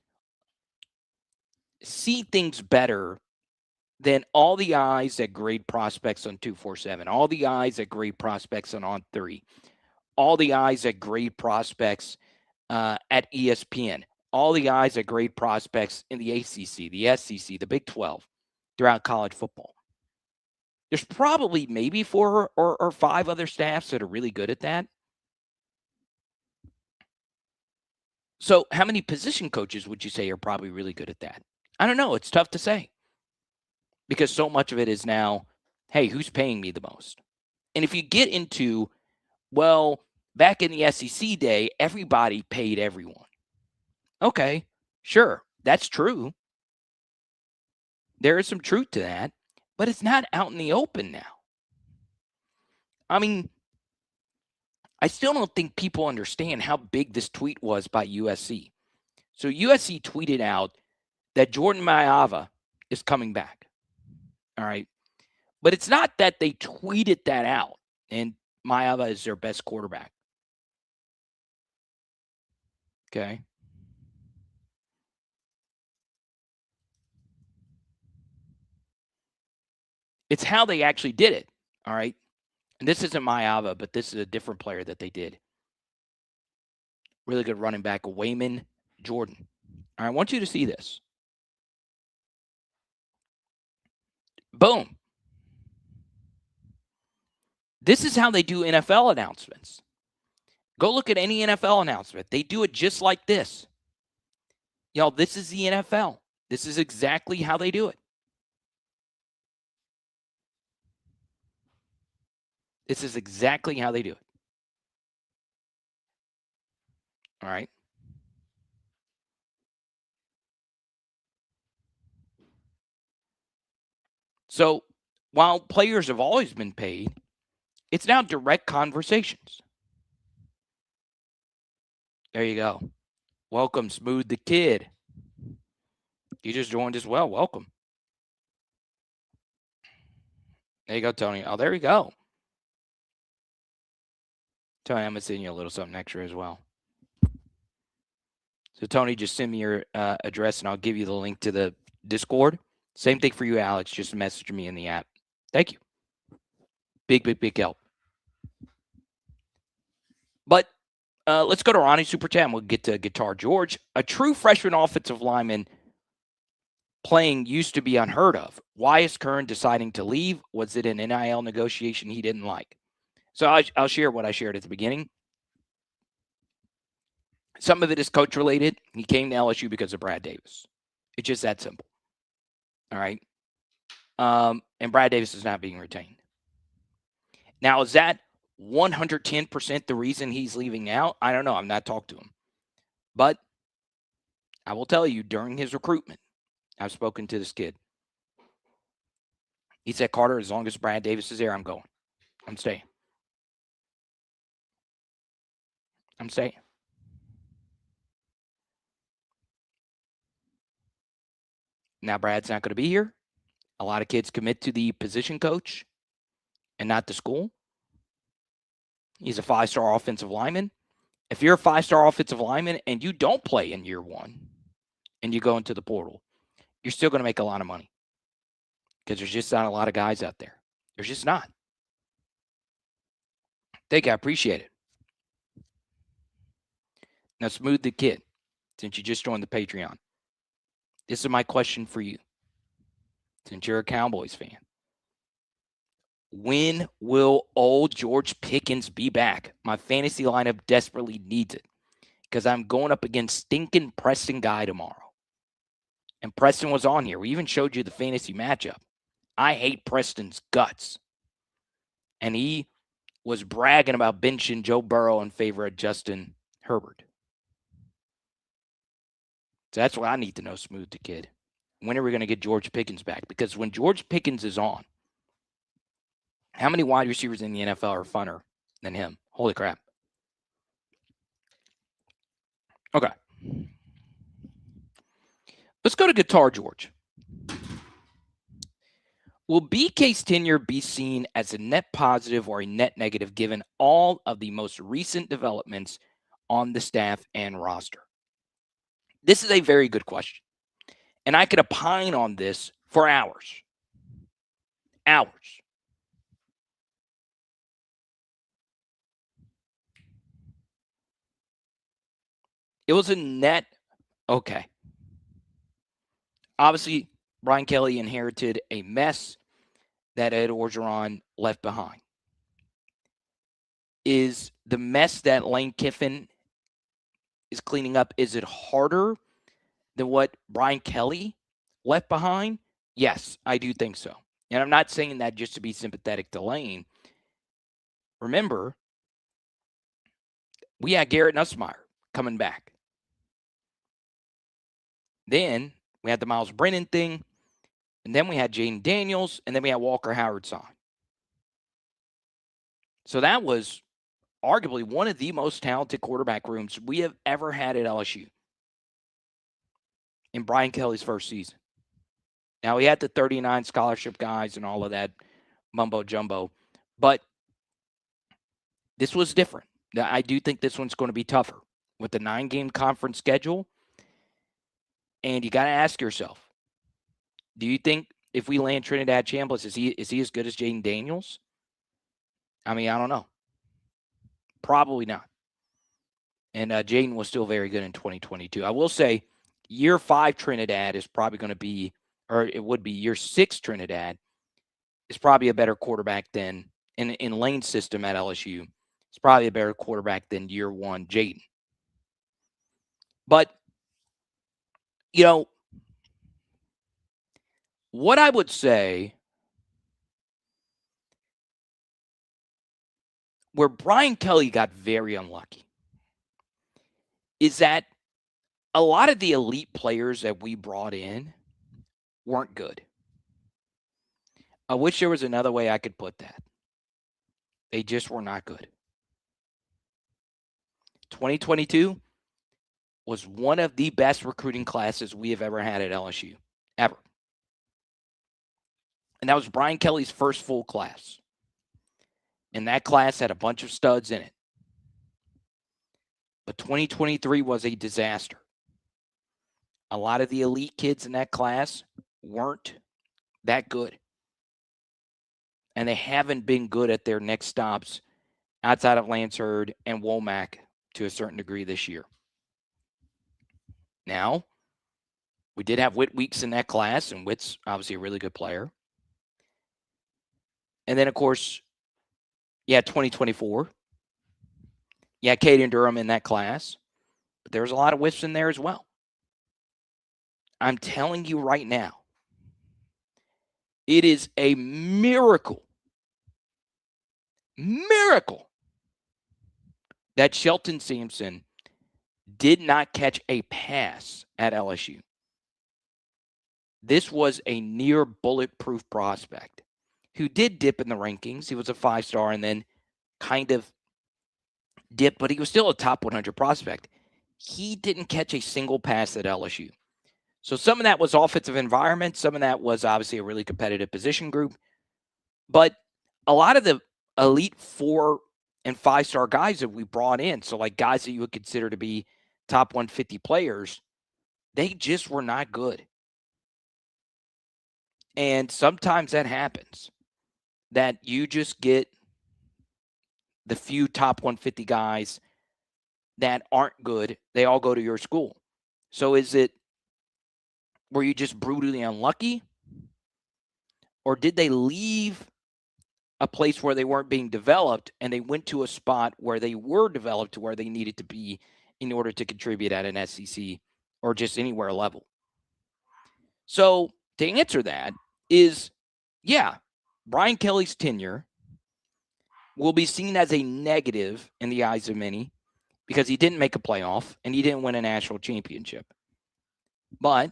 see things better than all the eyes that grade prospects on 247, all the eyes that grade prospects on 3, all the eyes that grade prospects at ESPN, all the guys that grade prospects in the ACC, the SEC, the Big 12 throughout college football. There's probably maybe 4 or 5 other staffs that are really good at that. So how many position coaches would you say are probably really good at that? I don't know. It's tough to say because so much of it is now, hey, who's paying me the most? And if you get into, well, back in the SEC day, everybody paid everyone. Okay, sure, that's true. There is some truth to that, but it's not out in the open now. I mean, I still don't think people understand how big this tweet was by USC. So USC tweeted out that Jordan Mailata is coming back. All right. But it's not that they tweeted that out and Mailata is their best quarterback. Okay. It's how they actually did it. All right. And this isn't Mailata, but this is a different player that they did. Really good running back, Wayman Jordan. All right. I want you to see this. Boom. This is how they do NFL announcements. Go look at any NFL announcement. They do it just like this. Y'all, this is the NFL. This is exactly how they do it. This is exactly how they do it. All right. So while players have always been paid, it's now direct conversations. There you go. Welcome, Smooth the Kid. You just joined as well. Welcome. There you go, Tony. Oh, there you go. Tony, I'm going to send you a little something extra as well. So, Tony, just send me your address and I'll give you the link to the Discord. Same thing for you, Alex. Just message me in the app. Thank you. Big help. But let's go to Ronnie Super Chat and we'll get to Guitar George. A true freshman offensive lineman playing used to be unheard of. Why is Curne deciding to leave? Was it an NIL negotiation he didn't like? So I'll share what I shared at the beginning. Some of it is coach related. He came to LSU because of Brad Davis. It's just that simple. All right. And Brad Davis is not being retained. Now, is that 110% the reason he's leaving now? I don't know. I'm not talking to him. But I will tell you, during his recruitment, I've spoken to this kid. He said, Carter, as long as Brad Davis is there, I'm going. I'm staying. I'm staying. Now, Brad's not going to be here. A lot of kids commit to the position coach and not the school. He's a 5-star offensive lineman. If you're a 5-star offensive lineman and you don't play in year one and you go into the portal, you're still going to make a lot of money because there's just not a lot of guys out there. There's just not. Thank you. I appreciate it. Now, Smooth the Kid, since you just joined the Patreon, this is my question for you. Since you're a Cowboys fan, when will old George Pickens be back? My fantasy lineup desperately needs it because I'm going up against stinking Preston Guy tomorrow. And Preston was on here. We even showed you the fantasy matchup. I hate Preston's guts. And he was bragging about benching Joe Burrow in favor of Justin Herbert. So that's what I need to know, Smooth the Kid. When are we going to get George Pickens back? Because when George Pickens is on, how many wide receivers in the NFL are funner than him? Holy crap. Okay. Let's go to Guitar George. Will BK's tenure be seen as a net positive or a net negative given all of the most recent developments on the staff and roster? This is a very good question. And I could opine on this for hours. Hours. It was a net Okay. Obviously, Brian Kelly inherited a mess that Ed Orgeron left behind. Is the mess that Lane Kiffin is cleaning up, is it harder than what Brian Kelly left behind? Yes, I do think so. And I'm not saying that just to be sympathetic to Lane. Remember, we had Garrett Nussmeier coming back. Then we had the Miles Brennan thing. And then we had Jaden Daniels. And then we had Walker Howard sign. So that was arguably one of the most talented quarterback rooms we have ever had at LSU in Brian Kelly's first season. Now, he had the 39 scholarship guys and all of that mumbo jumbo, but this was different. I do think this one's going to be tougher with the 9-game conference schedule. And you got to ask yourself, do you think if we land Trinidad Chambliss, is he as good as Jaden Daniels? I mean, I don't know. Probably not. And Jaden was still very good in 2022. I will say year 5 Trinidad is probably going to be, or it would be year 6 Trinidad is probably a better quarterback than, in Lane's system at LSU, it's probably a better quarterback than year 1 Jaden. But, you know, what I would say, where Brian Kelly got very unlucky, is that a lot of the elite players that we brought in weren't good. I wish there was another way I could put that. They just were not good. 2022 was one of the best recruiting classes we have ever had at LSU, ever. And that was Brian Kelly's first full class. And that class had a bunch of studs in it. But 2023 was a disaster. A lot of the elite kids in that class weren't that good. And they haven't been good at their next stops outside of Lance Hurd and Womack to a certain degree this year. Now, we did have Whit Weeks in that class, and Whit's obviously a really good player. And then, of course, 2024. Caden Durham in that class. But there was a lot of whiffs in there as well. I'm telling you right now, it is a miracle that Shelton Sampson did not catch a pass at LSU. This was a near bulletproof prospect who did dip in the rankings. He was a 5-star and then kind of dipped, but he was still a top 100 prospect. He didn't catch a single pass at LSU. So some of that was offensive environment. Some of that was obviously a really competitive position group. But a lot of the elite 4 and 5-star guys that we brought in, so like guys that you would consider to be top 150 players, they just were not good. And sometimes that happens, that you just get the few top 150 guys that aren't good. They all go to your school. So were you just brutally unlucky? Or did they leave a place where they weren't being developed and they went to a spot where they were developed to where they needed to be in order to contribute at an SEC or just anywhere level? So to answer that is, Brian Kelly's tenure will be seen as a negative in the eyes of many because he didn't make a playoff and he didn't win a national championship. But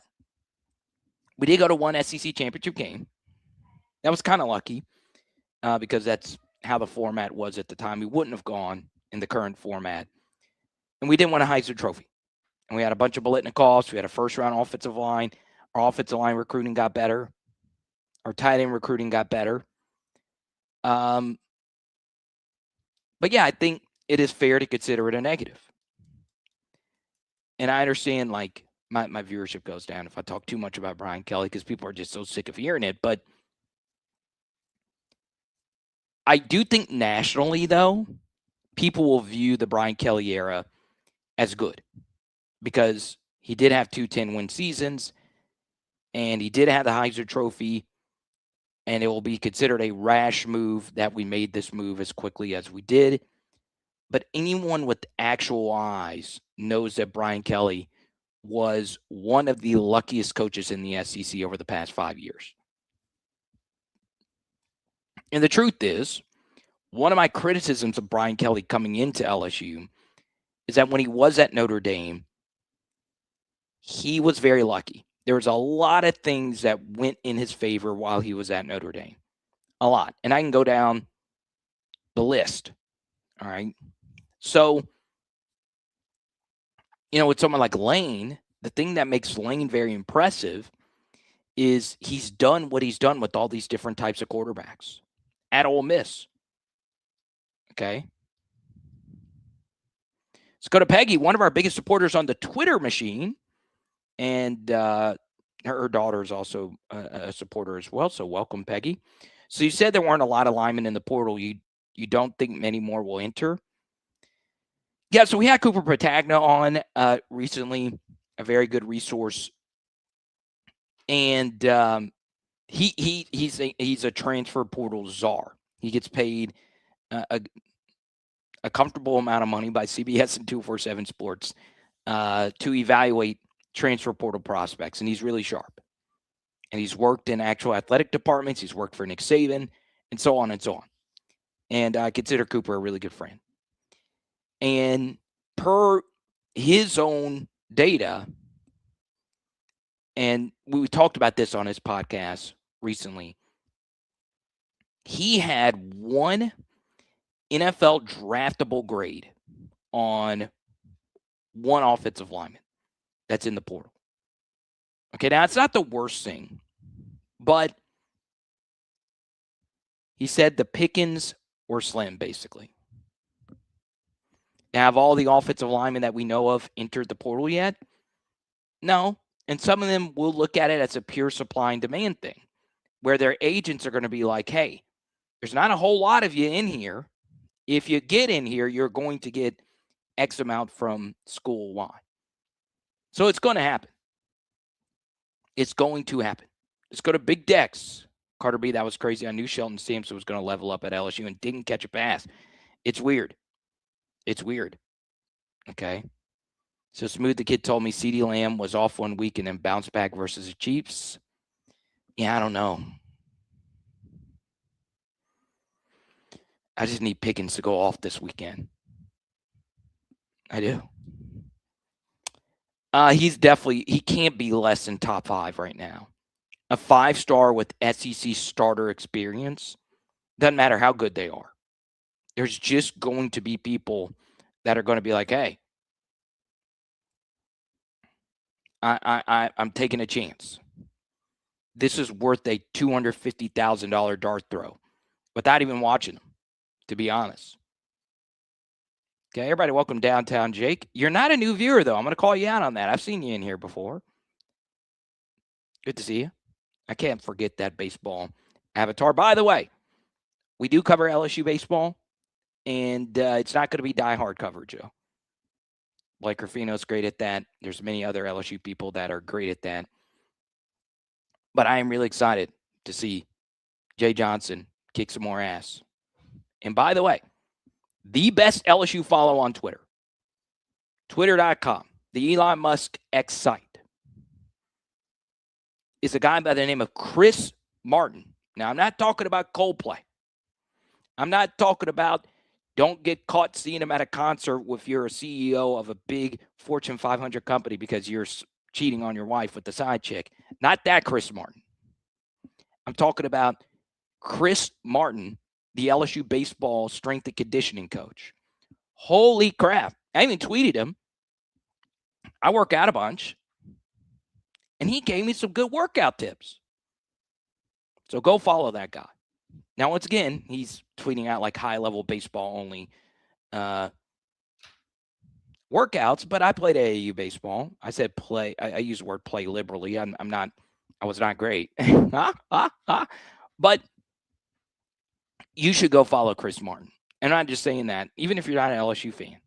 we did go to one SEC championship game. That was kind of lucky because that's how the format was at the time. We wouldn't have gone in the current format. And we didn't win a Heisman Trophy. And we had a bunch of Biletnikoffs. We had a first-round offensive line. Our offensive line recruiting got better. Our tight end recruiting got better. But I think it is fair to consider it a negative. And I understand, like, my viewership goes down if I talk too much about Brian Kelly because people are just so sick of hearing it. But I do think nationally, though, people will view the Brian Kelly era as good because He did have 2 10-win seasons, and he did have the Heisman Trophy, and it will be considered a rash move that we made this move as quickly as we did. But anyone with actual eyes knows that Brian Kelly was one of the luckiest coaches in the SEC over the past 5 years. And the truth is, one of my criticisms of Brian Kelly coming into LSU is that when he was at Notre Dame, he was very lucky. There was a lot of things that went in his favor while he was at Notre Dame. A lot. And I can go down the list. All right. So, with someone like Lane, the thing that makes Lane very impressive is he's done what he's done with all these different types of quarterbacks at Ole Miss. Okay. Let's go to Peggy, one of our biggest supporters on the Twitter machine. And her daughter is also a supporter as well. So welcome, Peggy. So you said there weren't a lot of linemen in the portal. You don't think many more will enter? Yeah, so we had Cooper Patagna on recently, a very good resource. And he's a transfer portal czar. He gets paid a comfortable amount of money by CBS and 247 Sports to evaluate transfer portal prospects, and he's really sharp. And he's worked in actual athletic departments. He's worked for Nick Saban, and so on and so on. And I consider Cooper a really good friend. And per his own data, and we talked about this on his podcast recently, he had one NFL draftable grade on one offensive lineman that's in the portal. Okay, now it's not the worst thing, but he said the pickings were slim, basically. Now, have all the offensive linemen that we know of entered the portal yet? No, and some of them will look at it as a pure supply and demand thing, where their agents are going to be like, hey, there's not a whole lot of you in here. If you get in here, you're going to get X amount from school Y. So it's going to happen. It's going to happen. Let's go to Big Dex. Carter B, that was crazy. I knew Shelton Sampson was going to level up at LSU and didn't catch a pass. It's weird. It's weird. Okay. So Smooth the Kid told me CeeDee Lamb was off 1 week and then bounced back versus the Chiefs. Yeah, I don't know. I just need Pickens to go off this weekend. I do. He can't be less than top 5 right now. A 5-star with SEC starter experience, doesn't matter how good they are. There's just going to be people that are going to be like, hey, I'm taking a chance. This is worth a $250,000 dart throw without even watching them, to be honest. Okay, everybody, welcome downtown, Jake. You're not a new viewer, though. I'm going to call you out on that. I've seen you in here before. Good to see you. I can't forget that baseball avatar. By the way, we do cover LSU baseball, and it's not going to be diehard coverage, Joe. Blake Ruffino's great at that. There's many other LSU people that are great at that. But I am really excited to see Jay Johnson kick some more ass. And by the way, the best LSU follow on Twitter, twitter.com, the Elon Musk X site, is a guy by the name of Chris Martin. Now, I'm not talking about Coldplay. I'm not talking about don't get caught seeing him at a concert if you're a CEO of a big Fortune 500 company because you're cheating on your wife with the side chick. Not that Chris Martin. I'm talking about Chris Martin, the LSU baseball strength and conditioning coach. Holy crap. I even tweeted him. I work out a bunch. And he gave me some good workout tips. So go follow that guy. Now, once again, he's tweeting out like high-level baseball only workouts, but I played AAU baseball. I said play. I use the word play liberally. I was not great. But you should go follow Chris Martin. And I'm not just saying that. Even if you're not an LSU fan,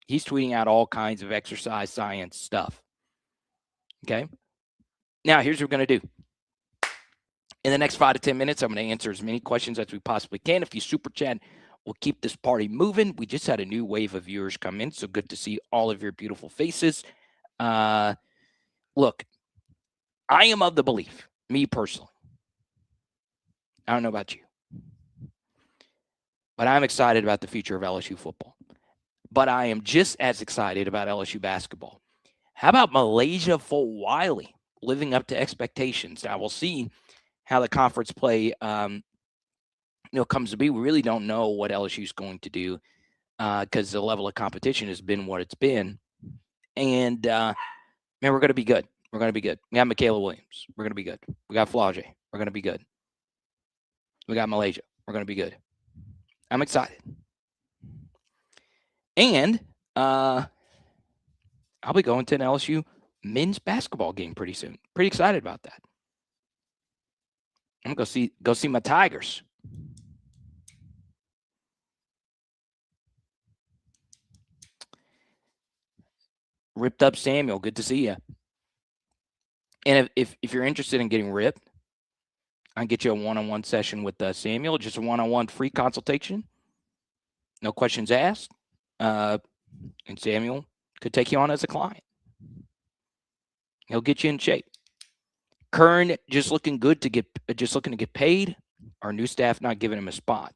he's tweeting out all kinds of exercise science stuff. Okay. Now, here's what we're going to do. In the next 5 to 10 minutes, I'm going to answer as many questions as we possibly can. If you super chat, we'll keep this party moving. We just had a new wave of viewers come in, so good to see all of your beautiful faces. Look, I am of the belief, me personally, I don't know about you, but I'm excited about the future of LSU football. But I am just as excited about LSU basketball. How about Malaysia for Wiley living up to expectations? Now, we'll see how the conference play comes to be. We really don't know what LSU is going to do because the level of competition has been what it's been. And, man, we're going to be good. We're going to be good. We got Michaela Williams. We're going to be good. We got Flau'jae. We're going to be good. We got Malaysia. We're going to be good. I'm excited. And I'll be going to an LSU men's basketball game pretty soon. Pretty excited about that. I'm going to go see my Tigers. Ripped Up Samuel, good to see you. And if you're interested in getting ripped, I can get you a one-on-one session with Samuel, just a one-on-one free consultation. No questions asked. And Samuel could take you on as a client. He'll get you in shape. Curne just looking to get paid. Our new staff not giving him a spot.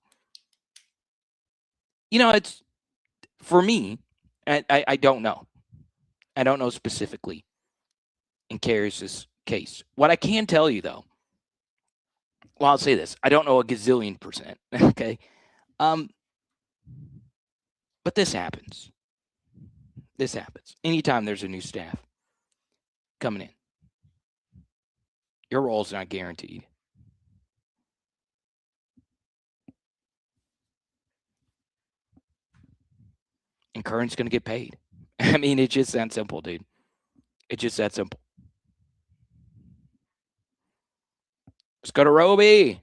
It's for me. I don't know. I don't know specifically in Carious' case. What I can tell you though, well, I'll say this: I don't know a gazillion %. Okay, but this happens. This happens anytime there's a new staff coming in. Your role's not guaranteed. And Curne's going to get paid. I mean, it's just that simple, dude. It's just that simple. Let's go to Roby.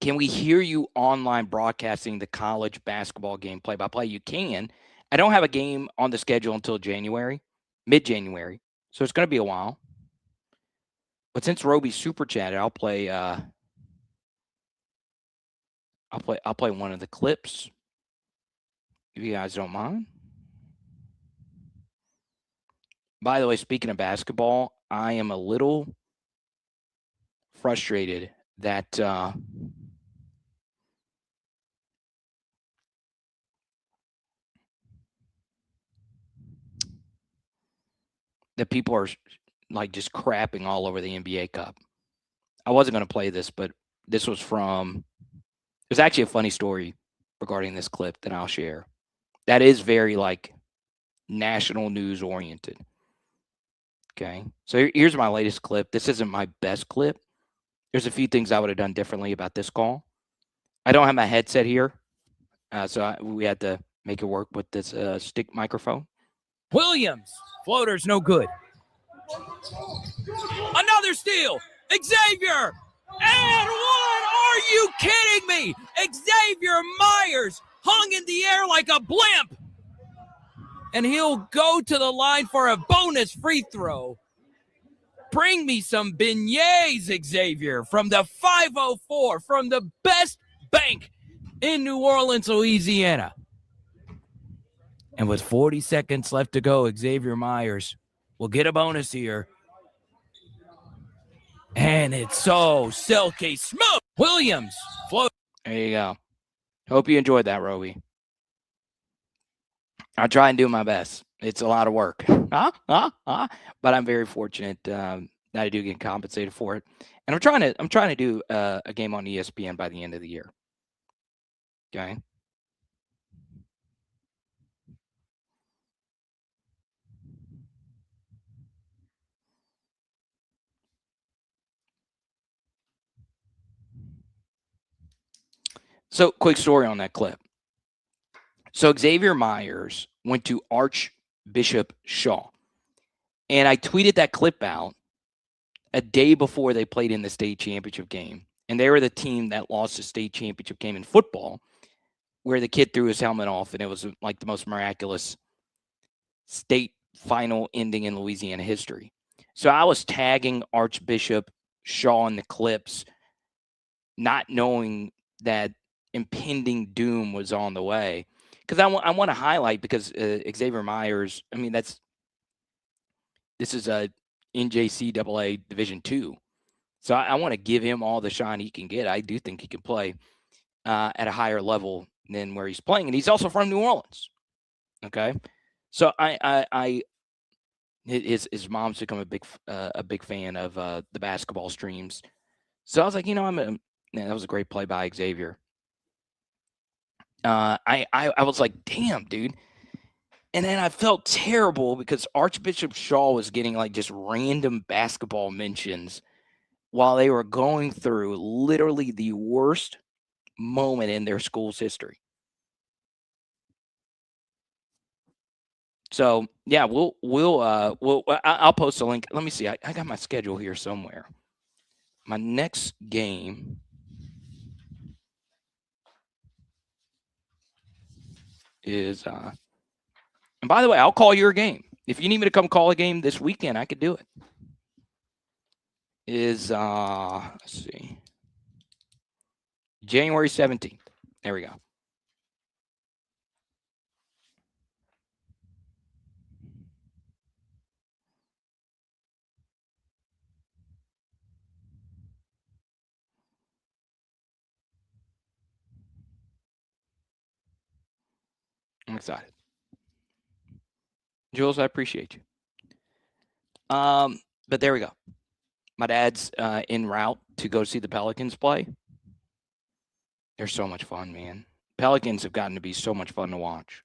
Can we hear you online broadcasting the college basketball game play-by-play? You can. I don't have a game on the schedule until January, mid-January, so it's going to be a while. But since Roby super chatted, I'll play one of the clips if you guys don't mind. By the way, speaking of basketball, I am a little frustrated that that people are like just crapping all over the NBA Cup. I wasn't going to play this, but this was there's actually a funny story regarding this clip that I'll share. That is very like national news oriented. Okay. So here's my latest clip. This isn't my best clip. There's a few things I would have done differently about this call. I don't have my headset here. So we had to make it work with this stick microphone. Williams, floater's no good. Another steal, Xavier, and one! Are you kidding me? Xavier Myers hung in the air like a blimp. And he'll go to the line for a bonus free throw. Bring me some beignets, Xavier, from the 504, from the best bank in New Orleans, Louisiana. And with 40 seconds left to go, Xavier Myers will get a bonus here. And it's so silky smooth. Williams, float. There you go. Hope you enjoyed that, Roby. I'll try and do my best. It's a lot of work. But I'm very fortunate that I do get compensated for it. And I'm trying to do a game on ESPN by the end of the year. Okay. So, quick story on that clip. So, Xavier Myers went to Archbishop Shaw. And I tweeted that clip out a day before they played in the state championship game. And they were the team that lost the state championship game in football, where the kid threw his helmet off, and it was like the most miraculous state final ending in Louisiana history. So I was tagging Archbishop Shaw in the clips, not knowing that impending doom was on the way. Because I want to highlight, because Xavier Myers, I mean, this is a NJCAA Division II. So I want to give him all the shine he can get. I do think he can play at a higher level than where he's playing. And he's also from New Orleans. Okay. So his mom's become a big fan of the basketball streams. So I was like, man, that was a great play by Xavier. I was like, damn, dude. And then I felt terrible because Archbishop Shaw was getting like just random basketball mentions while they were going through literally the worst moment in their school's history. So yeah, I'll post a link. Let me see. I got my schedule here somewhere. My next game is and by the way, I'll call your game. If you need me to come call a game this weekend, I could do it. Is let's see. January 17th. There we go. I'm excited. Jules, I appreciate you. But there we go. My dad's en route to go see the Pelicans play. They're so much fun, man. Pelicans have gotten to be so much fun to watch.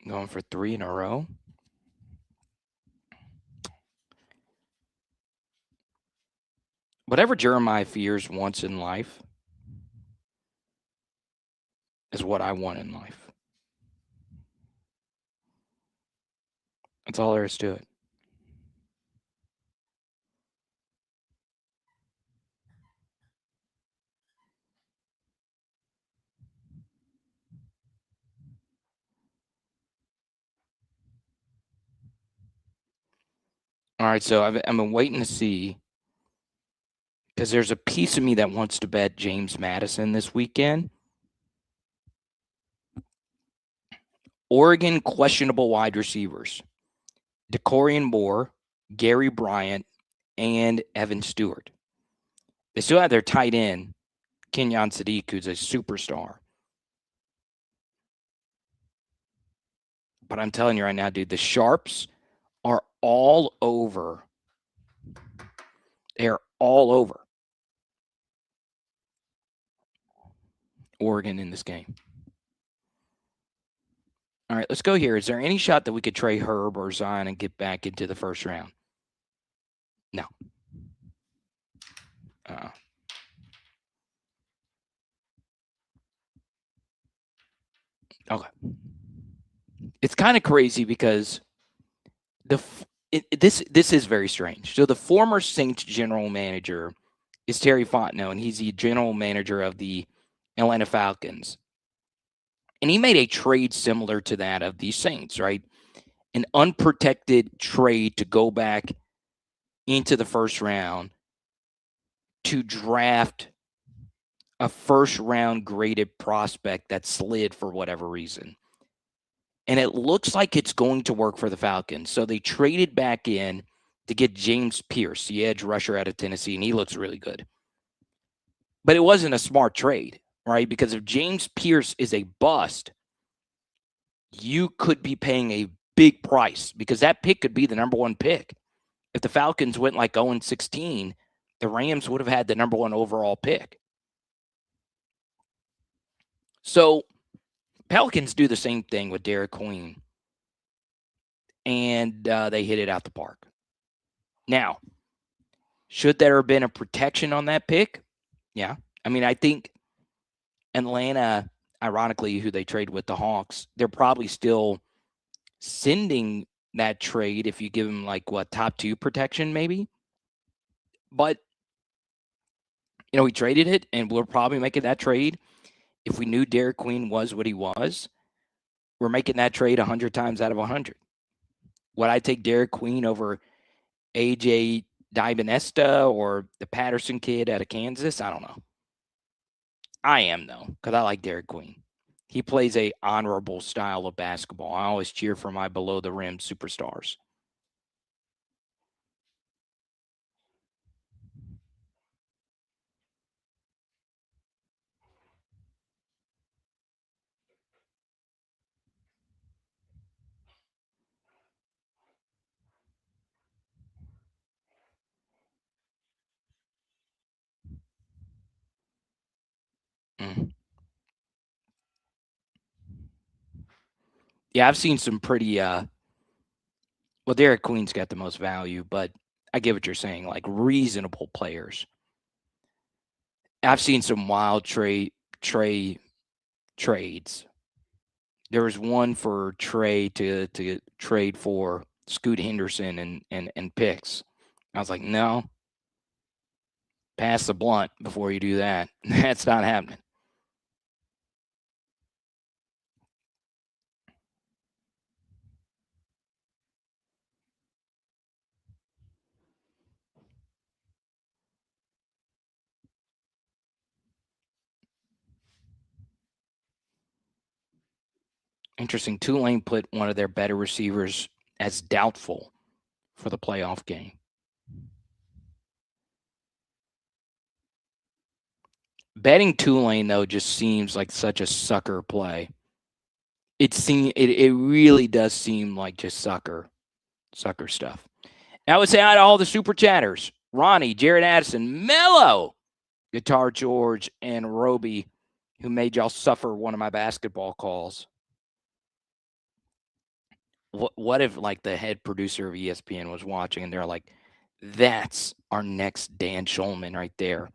Going for 3 in a row. Whatever Jeremiah fears once in life is what I want in life. That's all there is to it. All right, so I've been waiting to see, because there's a piece of me that wants to bet James Madison this weekend. Oregon questionable wide receivers: DeCorian Moore, Gary Bryant, and Evan Stewart. They still have their tight end, Kenyon Sadiq, who's a superstar. But I'm telling you right now, dude, the Sharps are all over. They're all over Oregon in this game. All right, let's go here. Is there any shot that we could trade Herb or Zion and get back into the first round? No. Okay. It's kind of crazy because this is very strange. So the former Saints general manager is Terry Fontenot, and he's the general manager of the Atlanta Falcons. And he made a trade similar to that of the Saints, right? An unprotected trade to go back into the first round to draft a first-round graded prospect that slid for whatever reason. And it looks like it's going to work for the Falcons. So they traded back in to get James Pierce, the edge rusher out of Tennessee, and he looks really good. But it wasn't a smart trade, right? Because if James Pierce is a bust, you could be paying a big price, because that pick could be the number one pick. If the Falcons went like 0-16, the Rams would have had the number one overall pick. So Pelicans do the same thing with Derek Queen and they hit it out the park. Now, should there have been a protection on that pick? Yeah. I mean, I think Atlanta, ironically, who they trade with the Hawks, they're probably still sending that trade if you give them top 2 protection maybe. But we traded it, and we're probably making that trade if we knew Derek Queen was what he was. We're making that trade 100 times out of 100. Would I take Derek Queen over AJ Dybinesta or the Patterson kid out of Kansas? I don't know. I am, though, because I like Derek Queen. He plays a honorable style of basketball. I always cheer for my below-the-rim superstars. Mm. Yeah, I've seen some pretty well, Derek Queen's got the most value, but I get what you're saying, reasonable players. I've seen some wild trades. There was one for Trey to trade for Scoot Henderson and picks. I was like, no, pass the blunt before you do that. That's not happening. Interesting. Tulane put one of their better receivers as doubtful for the playoff game. Betting Tulane, though, just seems like such a sucker play. It really does seem like just sucker stuff. And I would say hi to all the super chatters: Ronnie, Jared Addison, Mello, Guitar George, and Roby, who made y'all suffer one of my basketball calls. What if the head producer of ESPN was watching and they're like, that's our next Dan Schulman right there.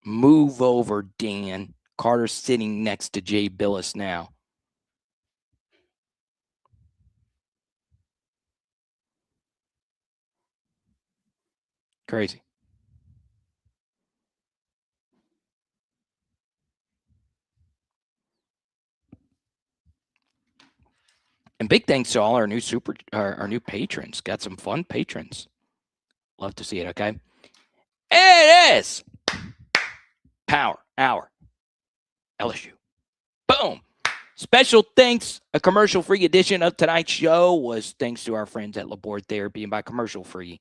Move over, Dan. Carter's sitting next to Jay Billis now. Crazy. And big thanks to all our new patrons. Got some fun patrons. Love to see it, okay? It is Power Hour LSU. Boom. Special thanks. A commercial-free edition of tonight's show was thanks to our friends at Labor Therapy. And by commercial-free,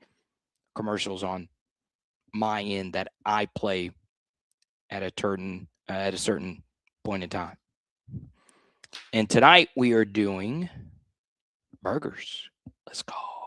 commercials on my end that I play at a certain point in time. And tonight we are doing burgers. Let's go.